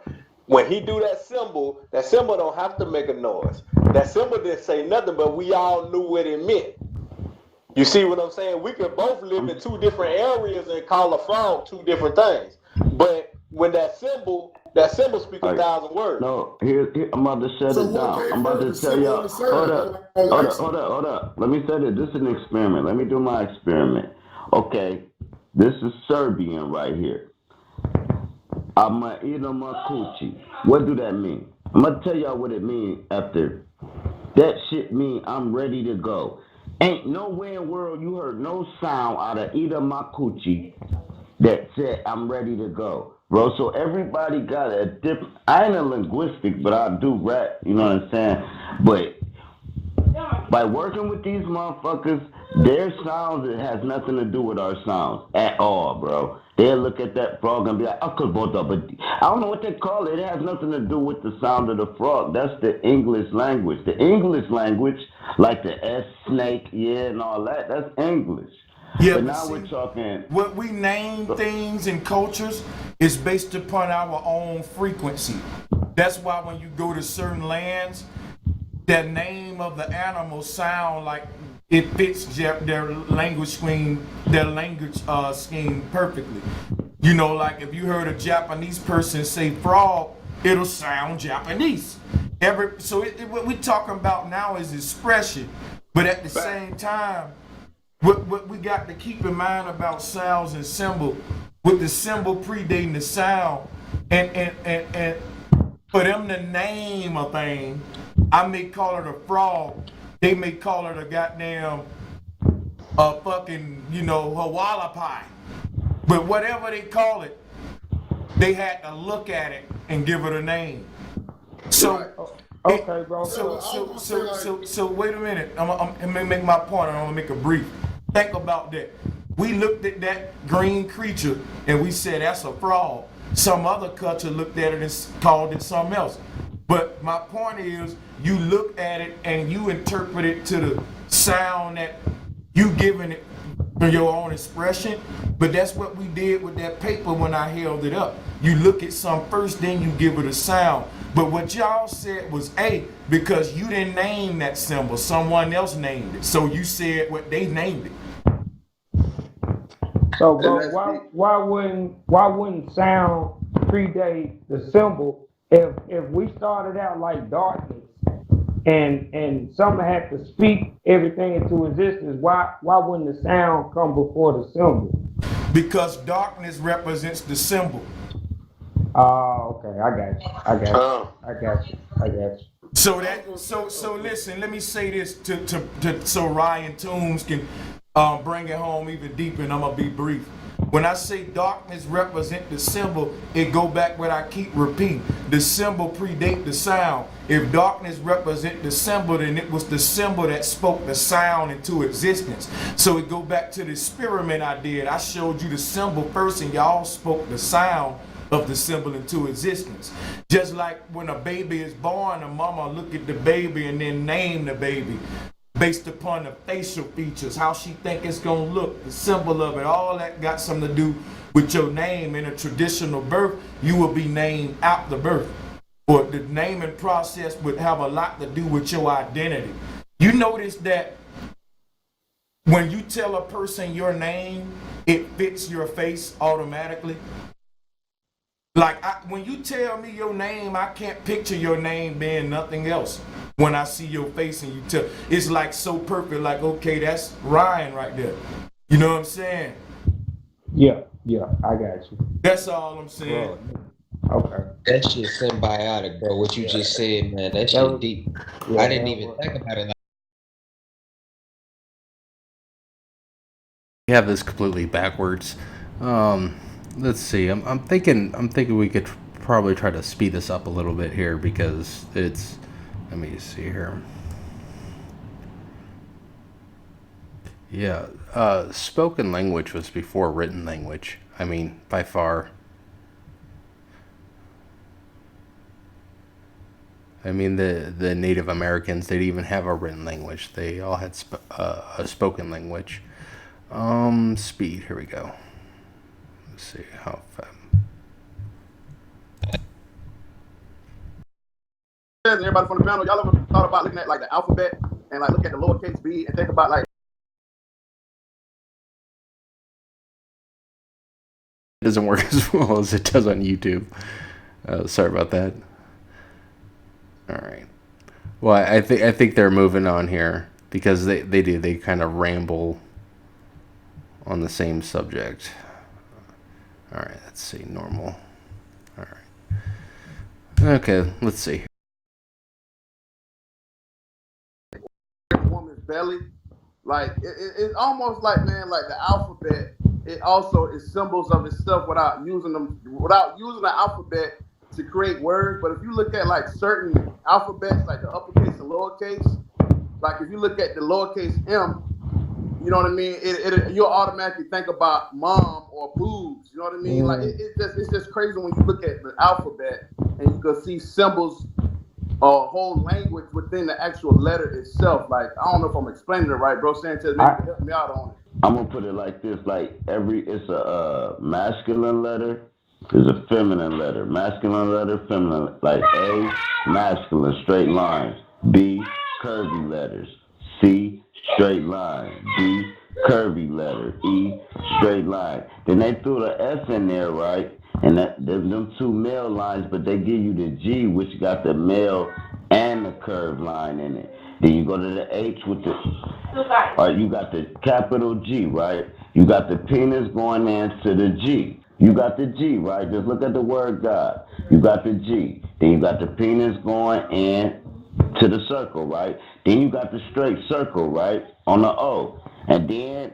When he do that symbol don't have to make a noise. That symbol didn't say nothing, but we all knew what it meant. You see what I'm saying? We could both live in two different areas and call a frog two different things. But when that symbol speaks 1,000 words. No, here I'm about to shut it down. I'm about to tell y'all. Hold up. Let me say this. This is an experiment. Let me do my experiment. Okay, this is Serbian right here. I'ma eat on my coochie. What do that mean? I'm gonna tell y'all what it means after. That shit mean I'm ready to go. Ain't nowhere in the world you heard no sound out of either my coochie that said I'm ready to go. Bro, so everybody got a different, I ain't a linguistic, but I do rap, you know what I'm saying? But by working with these motherfuckers, their sounds, it has nothing to do with our sounds at all, bro. They'll look at that frog and be like, but I don't know what they call it. It has nothing to do with the sound of the frog. That's the English language. The English language, like the S snake, and all that, that's English. Yeah, but now we're talking. What we name things and cultures is based upon our own frequency. That's why when you go to certain lands, the name of the animal sound like it fits their language scheme perfectly. Like if you heard a Japanese person say frog, it'll sound Japanese. What we're talking about now is expression, but at the same time, what we got to keep in mind about sounds and symbol, with the symbol predating the sound, and for them to name a thing, I may call it a frog, they may call it a goddamn fucking hawala pie, but whatever they call it, they had to look at it and give it a name. So okay, bro. So wait a minute. I'm gonna make my point, and I'm gonna make it brief. Think about that. We looked at that green creature and we said that's a frog. Some other culture looked at it and called it something else. But my point is, you look at it and you interpret it to the sound that you giving it for your own expression. But that's what we did with that paper when I held it up. You look at some first, then you give it a sound. But what y'all said was A, because you didn't name that symbol, someone else named it. So you said what they named it. So, bro, why wouldn't sound predate the symbol if we started out like darkness and someone had to speak everything into existence? Why wouldn't the sound come before the symbol? Because darkness represents the symbol. Oh, okay, I got you. So listen, let me say this to so Ryan Toombs can bring it home even deeper, and I'm gonna be brief. When I say darkness represent the symbol, it go back what I keep repeating. The symbol predate the sound. If darkness represent the symbol, then it was the symbol that spoke the sound into existence. So it go back to the experiment I did. I showed you the symbol first, and y'all spoke the sound of the symbol into existence. Just like when a baby is born, a mama look at the baby and then name the baby based upon the facial features, how she think it's gonna look, the symbol of it, all that got something to do with your name. In a traditional birth, you will be named after birth. Or the naming process would have a lot to do with your identity. You notice that when you tell a person your name, it fits your face automatically. Like when you tell me your name, I can't picture your name being nothing else. When I see your face and you tell, it's like so perfect. Like, okay, that's Ryan right there. You know what I'm saying? Yeah, I got you. That's all I'm saying. Okay. That shit symbiotic, bro. What you just said, man, that shit was- deep. Yeah, I didn't that even was- think about it like We have this completely backwards. Let's see. I'm thinking we could probably try to speed this up a little bit here because it's. Let me see here. Yeah, spoken language was before written language. I mean, by far. I mean, the Native Americans, they didn't even have a written language. They all had a spoken language. Speed. Here we go. Let's see how fast. Everybody from the panel, y'all ever thought about looking at like the alphabet and like look at the lowercase b and think about like It doesn't work as well as it does on YouTube. Sorry about that. All right. Well, I think they're moving on here because they kind of ramble on the same subject. All right. Let's see. Normal. All right. Okay. Let's see. woman's belly. Like it's almost like, man, like the alphabet. It also is symbols of itself without using the alphabet to create words. But if you look at like certain alphabets, like the uppercase and lowercase, like if you look at the lowercase m, you know what I mean? You'll automatically think about mom or boobs. You know what I mean? Like it's just crazy when you look at the alphabet and you can see symbols or whole language within the actual letter itself. Like I don't know if I'm explaining it right, bro. Sanchez, maybe help me out on it. I'm gonna put it like this: like it's a masculine letter, there's a feminine letter. Masculine letter, feminine. Like A, masculine, straight lines. B, curvy letters. C, straight line. D, curvy letter. E, straight line. Then they threw the S in there, right? And them two male lines, but they give you the G, which got the male and the curved line in it. Then you go to the H with the, all right, you got the capital G, right? You got the penis going into the G. You got the G, right? Just look at the word God. You got the G. Then you got the penis going in to the circle, right? Then you got the straight circle, right? On the O. And then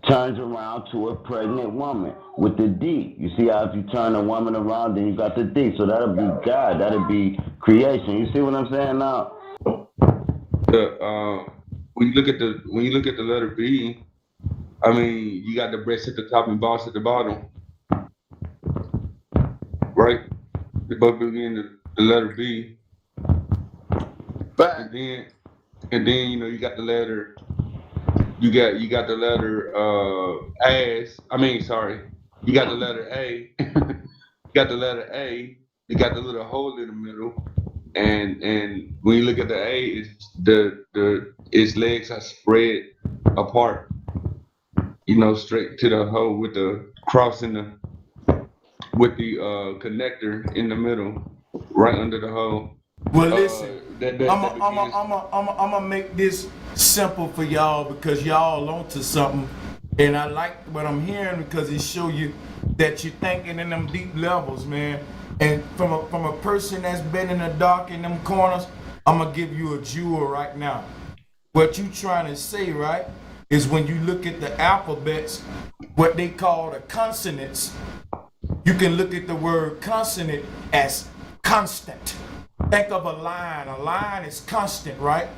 turns around to a pregnant woman with the D. You see how if you turn a woman around, then you got the D. So that'll be God. That'll be creation. You see what I'm saying now? When you look at the letter B, I mean, you got the breast at the top and boss at the bottom, right? They both begin the letter B. But And then you know you got the letter. You got the letter as. I mean, sorry. You got the letter A. You got the letter A. You got the little hole in the middle. And when you look at the A, it's its legs are spread apart. You know, straight to the hole with the cross with the connector in the middle, right under the hole. Well, listen, I'm gonna make this simple for y'all because y'all onto something, and I like what I'm hearing because it show you that you're thinking in them deep levels, man. And from a person that's been in the dark in them corners, I'm gonna give you a jewel right now. What you trying to say, right, is when you look at the alphabets, what they call the consonants, you can look at the word consonant as constant. Think of a line. A line is constant, right?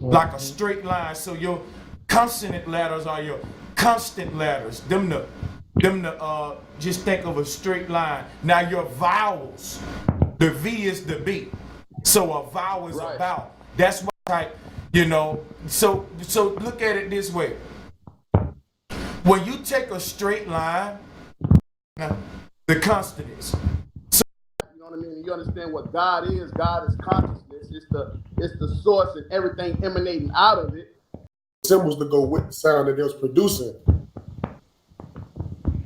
Like a straight line. So your consonant letters are your constant letters. Just think of a straight line. Now your vowels, the V is the B. So a vowel is a vowel. That's what type, you know. So look at it this way. When you take a straight line, the consonants. you know what I mean, you understand what God is. God is consciousness. It's the source and everything emanating out of it. Symbols to go with the sound that they was producing.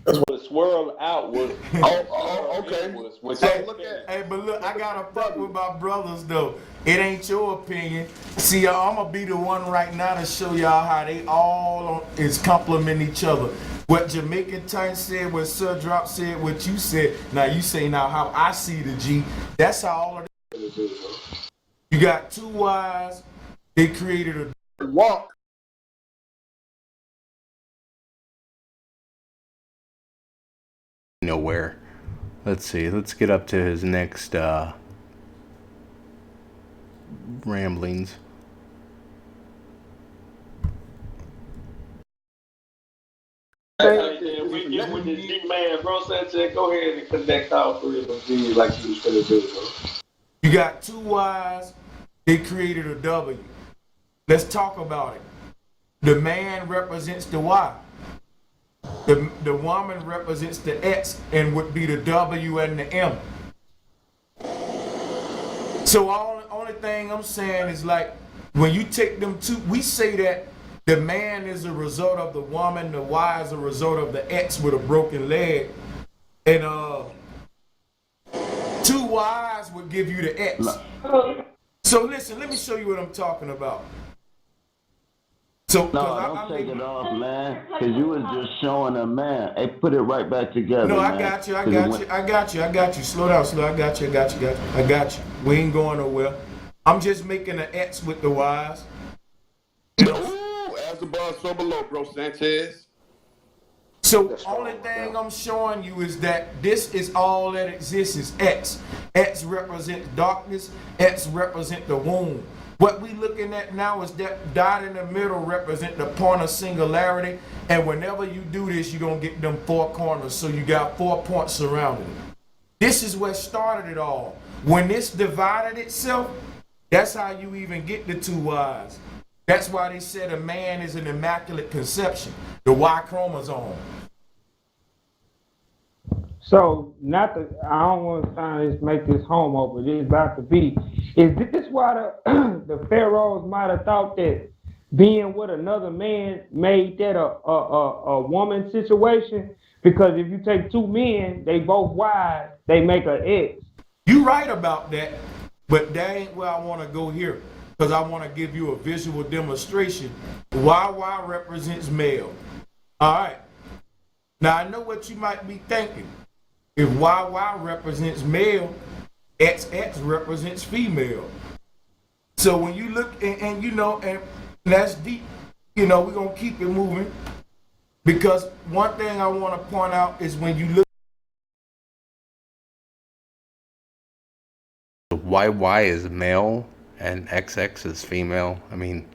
The swirl outward. Okay. So look at, hey, but look, I gotta fuck with my brothers though. It ain't your opinion. See, I'm gonna be the one right now to show y'all how they all is complement each other. What Jamaican Time said, what Sir Drop said, what you said. Now you say now how I see the G. That's how all of it. You got two Y's. They created a walk. Nowhere. Let's see. Let's get up to his next ramblings. We get with the G-Man, bro. Sanchez, go ahead and connect all three of them G's like you was finna do, bro. You got two Y's. They created a W. Let's talk about it. The man represents the Y. The woman represents the X and would be the W and the M. So only thing I'm saying is like when you take them two, we say that the man is a result of the woman, the Y is a result of the X with a broken leg, and two Y's would give you the X. So listen, let me show you what I'm talking about. So, no, don't take it off, man, because you was just showing a man. Hey, put it right back together, no, man. I got you. Slow down. I got you. We ain't going nowhere. I'm just making an X with the Y's. Ooh, as above, so below, bro, Sanchez. So the only thing I'm showing you is that this is all that exists is X. X represents darkness. X represents the womb. What we looking at now is that dot in the middle represent the point of singularity. And whenever you do this, you're going to get them four corners. So you got 4 points surrounding it. This is what started it all. When this divided itself, that's how you even get the two Y's. That's why they said a man is an immaculate conception, the Y chromosome. So, I don't want to try to make this homo, but it's about to be. Is this why the pharaohs might have thought that being with another man made that a woman situation? Because if you take two men, they both wide, they make an X. You right about that, but that ain't where I want to go here. Because I want to give you a visual demonstration. YY represents male. All right. Now, I know what you might be thinking. If YY represents male, XX represents female. So when you look, and you know, and that's deep, you know, we're going to keep it moving. Because one thing I want to point out is when you look. YY is male and XX is female. I mean,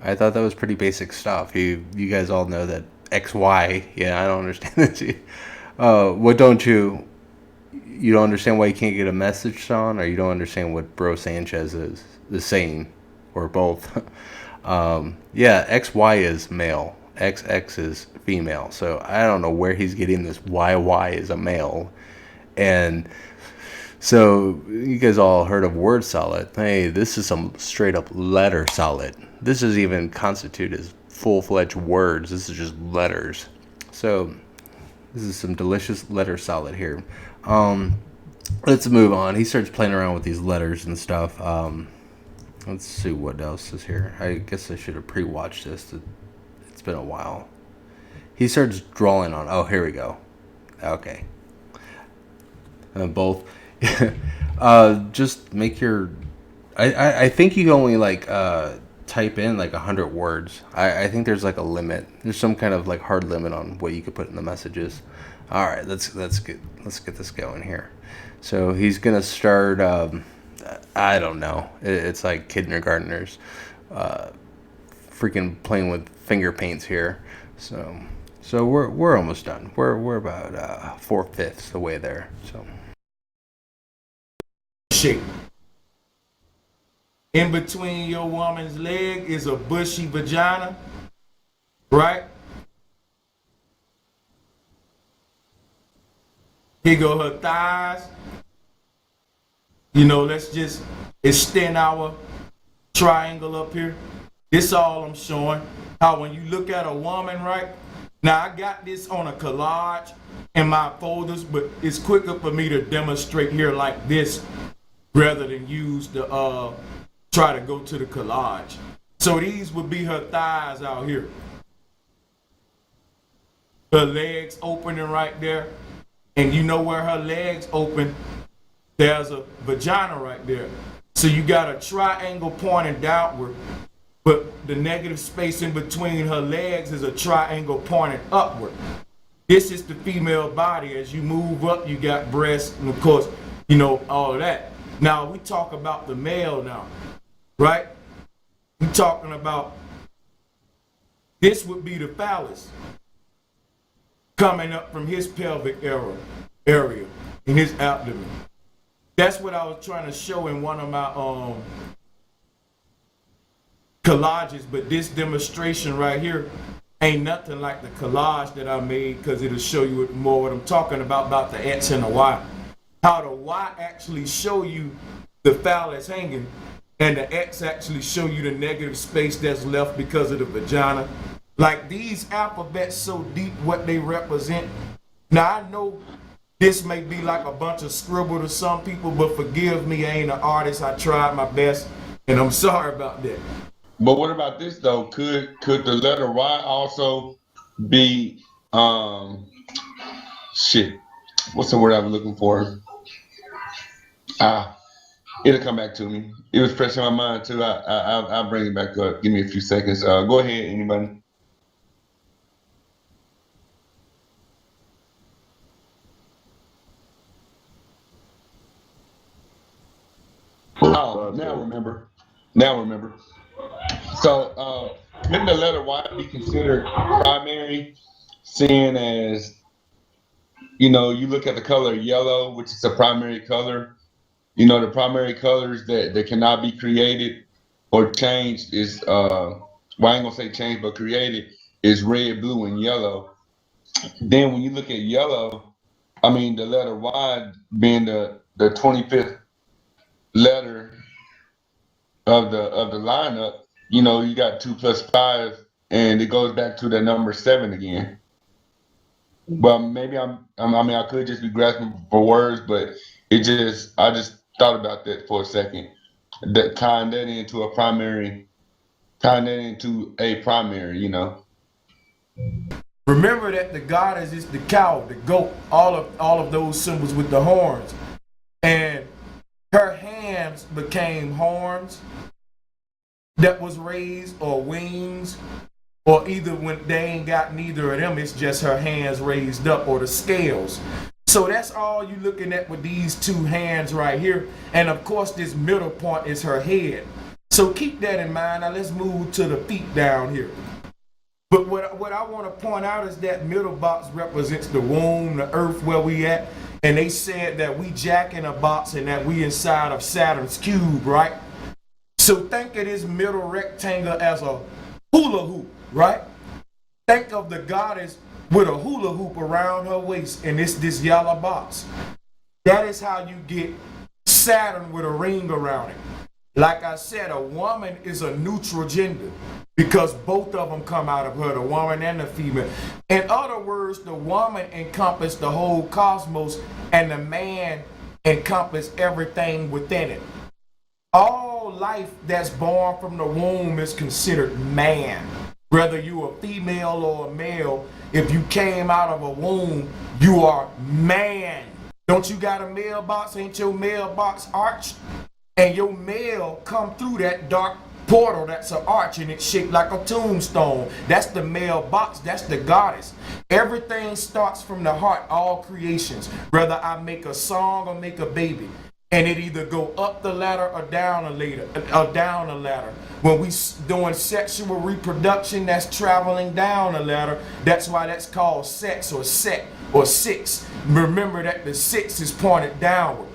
I thought that was pretty basic stuff. You guys all know that XY. Yeah, I don't understand this. What don't you don't understand why you can't get a message, Sean, or you don't understand what Bro Sanchez is saying, or both? Yeah, XY is male, XX is female. So I don't know where he's getting this YY is a male. And so you guys all heard of word solid. Hey, this is some straight up letter solid. This is even constituted as full-fledged words. This is just letters. So this is some delicious letter solid here. Let's move on. He starts playing around with these letters and stuff. Let's see what else is here. I guess I should have pre-watched this. It's been a while. He starts drawing on. Oh, here we go. Okay. Both. Just make your. I think you only like type in like 100 words. I think there's like a limit. There's some kind of like hard limit on what you could put in the messages. All right, let's get this going here. So he's gonna start. I don't know. It's like kindergartners, freaking playing with finger paints here. So we're almost done. We're about 4/5 the way there. So. Shape. In between your woman's leg is a bushy vagina, right? Here go her thighs. let's just extend our triangle up here. This all I'm showing. How when you look at a woman, right? Now I got this on a collage in my folders, but it's quicker for me to demonstrate here like this rather than use the try to go to the collage. So these would be her thighs out here. Her legs opening right there. And you know where her legs open, there's a vagina right there. So you got a triangle pointing downward, but the negative space in between her legs is a triangle pointing upward. This is the female body. As you move up, you got breasts, and of course, all of that. Now, we talk about the male now, right? We're talking about, this would be the phallus coming up from his pelvic area in his abdomen. That's what I was trying to show in one of my collages, but this demonstration right here ain't nothing like the collage that I made, because it'll show you more what I'm talking about the X and the Y. How the Y actually show you the phallus hanging, and the X actually show you the negative space that's left because of the vagina. Like these alphabets so deep what they represent. Now I know this may be like a bunch of scribble to some people, but forgive me, I ain't an artist. I tried my best, and I'm sorry about that. But what about this though? Could the letter Y also be what's the word I was looking for? It'll come back to me. It was fresh in my mind too. I'll bring it back up. Give me a few seconds. Go ahead, anybody. Oh, now remember. So, couldn't the letter Y be considered primary, seeing as, you look at the color yellow, which is a primary color. The primary colors that cannot be created or changed is, well, I ain't gonna say changed, but created is red, blue, and yellow. Then when you look at yellow, the letter Y being the 25th letter of the lineup, you got 2 + 5, and it goes back to the number 7 again. Well, maybe I could just be grasping for words, but I just thought about that for a second. That tying that into a primary. Remember that the goddess is the cow, the goat, all of those symbols with the horns, and her hands became horns that was raised, or wings, or either when they ain't got neither of them, it's just her hands raised up, or the scales. So that's all you looking at with these 2 hands right here. And of course this middle point is her head. So keep that in mind. Now let's move to the feet down here. But what I want to point out is that middle box represents the womb, the earth where we at. And they said that we jack in a box and that we inside of Saturn's cube, right? So think of this middle rectangle as a hula hoop, right? Think of the goddess with a hula hoop around her waist, and it's this yellow box. That is how you get Saturn with a ring around it. Like I said, a woman is a neutral gender because both of them come out of her, the woman and the female. In other words, the woman encompasses the whole cosmos, and the man encompasses everything within it. All life that's born from the womb is considered man. Whether you're a female or a male, if you came out of a womb, you are man. Don't you got a mailbox? Ain't your mailbox arched? And your mail come through that dark portal that's an arch, and it's shaped like a tombstone. That's the mailbox. That's the goddess. Everything starts from the heart, all creations. Whether I make a song or make a baby. And it either go up the ladder or down a ladder. When we doing sexual reproduction, that's traveling down a ladder. That's why that's called sex or set or 6. Remember that the 6 is pointed downward.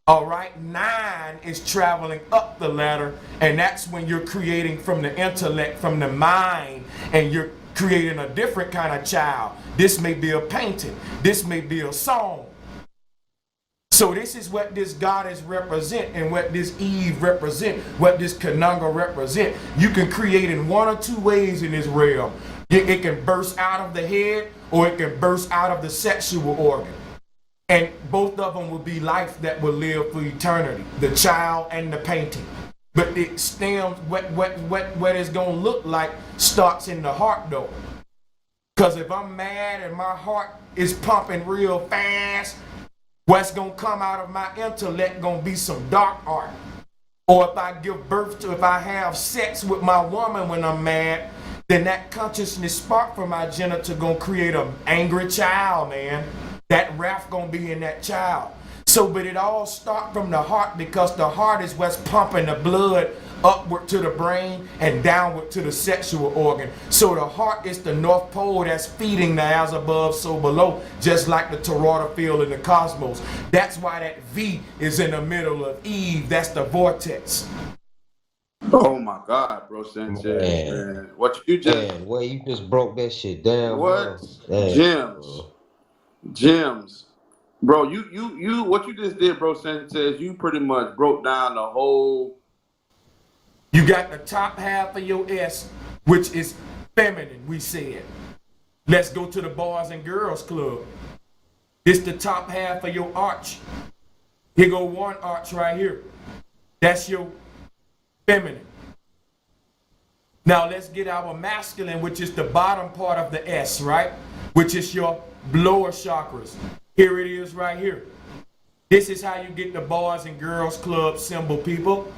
All right, 9 is traveling up the ladder, and that's when you're creating from the intellect, from the mind, and you're creating a different kind of child. This may be a painting. This may be a song. So this is what this goddess represent and what this Eve represent, what this Kananga represent. You can create in one or two ways in this realm. It can burst out of the head or it can burst out of the sexual organ. And both of them will be life that will live for eternity, the child and the painting. But it stems, what it's gonna look like starts in the heart though. Because if I'm mad and my heart is pumping real fast, what's gonna come out of my intellect gonna be some dark art. Or if I give birth to, if I have sex with my woman when I'm mad, then that consciousness spark from my genital gonna create an angry child, man. That wrath gonna be in that child. So, but it all start from the heart because the heart is what's pumping the blood upward to the brain and downward to the sexual organ. So the heart is the North Pole that's feeding the as above, so below, just like the toroidal field in the cosmos. That's why that V is in the middle of Eve. That's the vortex. Oh my God, bro, Sanchez, man. What you just... Man, well, you just broke that shit down, What? bro. Gems. Gems. Bro, you what you just did, bro, Sanchez, you pretty much broke down the whole... You got the top half of your S, which is feminine, we said. Let's go to the Boys and Girls Club. This the top half of your arch. Here go one arch right here. That's your feminine. Now let's get our masculine, which is the bottom part of the S, right? Which is your lower chakras. Here it is right here. This is how you get the Boys and Girls Club symbol, people.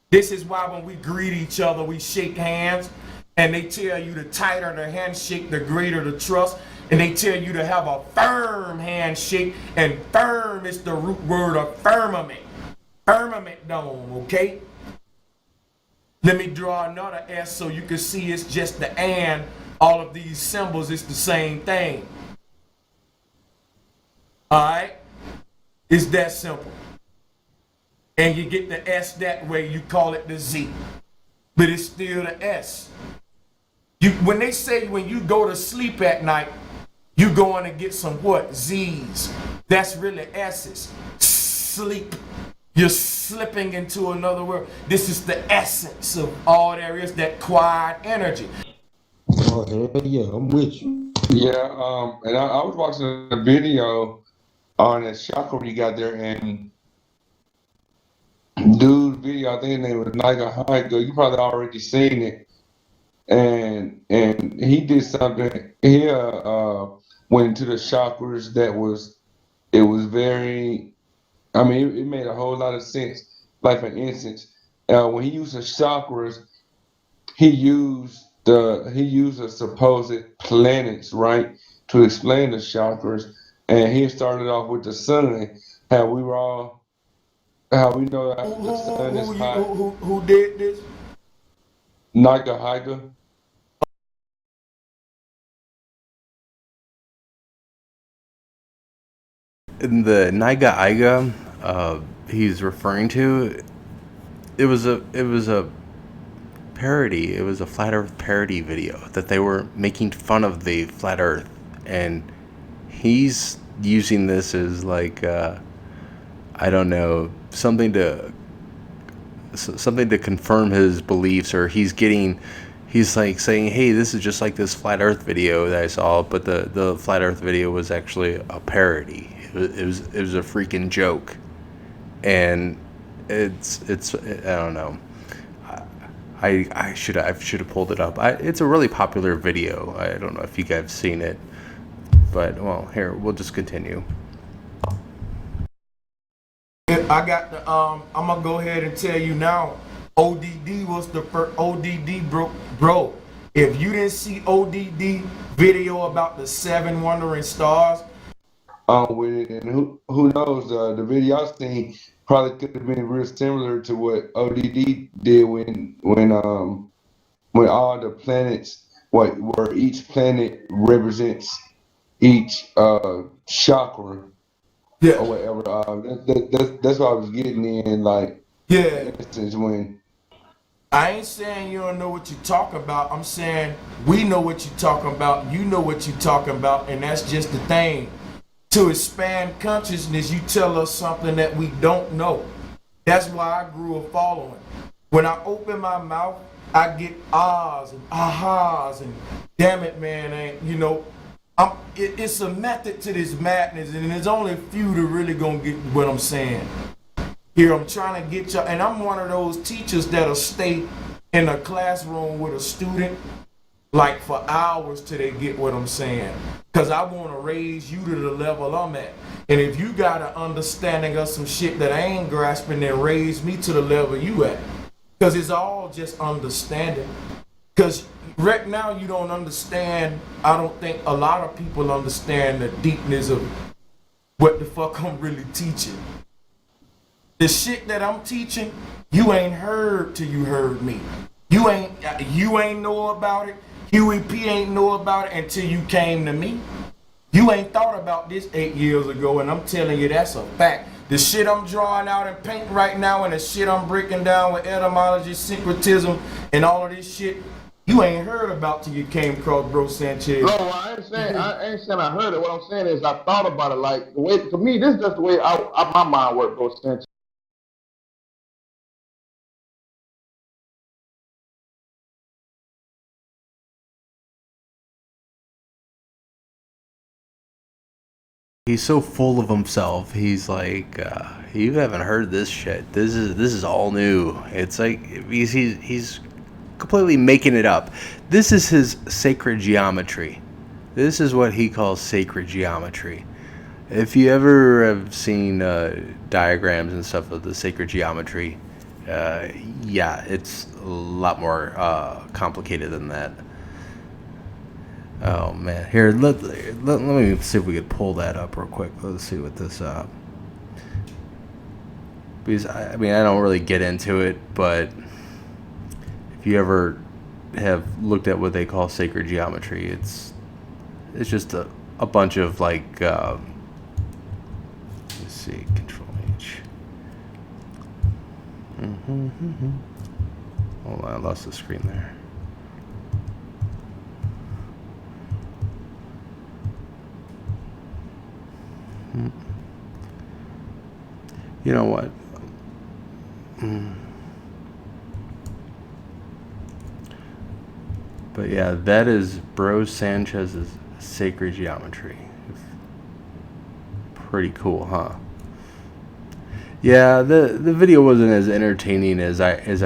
This is why when we greet each other, we shake hands, and they tell you the tighter the handshake, the greater the trust, and they tell you to have a firm handshake, and firm is the root word of firmament. Firmament dome, okay? Let me draw another S so you can see it's just the and. All of these symbols is the same thing. All right? It's that simple. And you get the S that way, you call it the Z. But it's still the S. When they say when you go to sleep at night, you going to get some what? Z's. That's really S's. Sleep. You're slipping into another world. This is the essence of all there is, that quiet energy. Oh, hell yeah, I'm with you. Yeah, and I was watching a video on that chakra you got there, and dude's video, I think his name was Niga Hiker. You probably already seen it, and he did something. He went into the chakras that was very. I mean, it made a whole lot of sense. Like for instance, when he used the chakras, he used the supposed planets, right, to explain the chakras, and he started off with the sun. How we know that the sun is hot. Who did this? Niga Hiker. In the Niga Iga he's referring to, it was a parody. It was a flat Earth parody video that they were making fun of the flat Earth, and he's using this as like I don't know, something to confirm his beliefs, or he's like saying, hey, this is just like this flat Earth video that I saw, but the flat Earth video was actually a parody. It was a freaking joke, and it's I don't know. I should have pulled it up. It's a really popular video. I don't know if you guys have seen it, but well, here we'll just continue. I got the I'm gonna go ahead and tell you now. ODD was the first. ODD bro. If you didn't see ODD video about the 7 wandering stars. With it, and who knows? The video I seen probably could have been real similar to what ODD did when all the planets, where each planet represents each chakra, yeah, or whatever. That's what I was getting in. Like, yeah. for instance, when I ain't saying you don't know what you're talking about. I'm saying we know what you're talking about. You know what you're talking about, and that's just the thing. To expand consciousness, you tell us something that we don't know. That's why I grew a following. When I open my mouth, I get ahs and ahas and damn it, man, ain't you know. It's a method to this madness, and there's only a few that really gonna get what I'm saying. Here, I'm trying to get y'all, and I'm one of those teachers that'll stay in a classroom with a student like for hours till they get what I'm saying. Cause I wanna raise you to the level I'm at. And if you got an understanding of some shit that I ain't grasping, then raise me to the level you at. Cause it's all just understanding. Cause right now you don't understand, I don't think a lot of people understand the deepness of what the fuck I'm really teaching. The shit that I'm teaching, you ain't heard till you heard me. You ain't know about it. Huey P ain't know about it until you came to me. You ain't thought about this 8 years ago, and I'm telling you that's a fact. The shit I'm drawing out in paint right now and the shit I'm breaking down with etymology, syncretism, and all of this shit, you ain't heard about till you came across Bro Sanchez. No, I ain't saying I heard it. What I'm saying is I thought about it. Like the way, to me, this is just the way my mind works, Bro Sanchez. He's so full of himself. He's like, you haven't heard this shit. This is all new. It's like he's completely making it up. This is his sacred geometry. This is what he calls sacred geometry. If you ever have seen diagrams and stuff of the sacred geometry, yeah, it's a lot more complicated than that. Oh man, here let me see if we could pull that up real quick. Let's see what this because I mean I don't really get into it, but if you ever have looked at what they call sacred geometry, it's just a bunch of like let's see, Control H. Hold on, I lost the screen there. You know what? But yeah, that is Bro Sanchez's sacred geometry. Pretty cool, huh? Yeah, the video wasn't as entertaining as I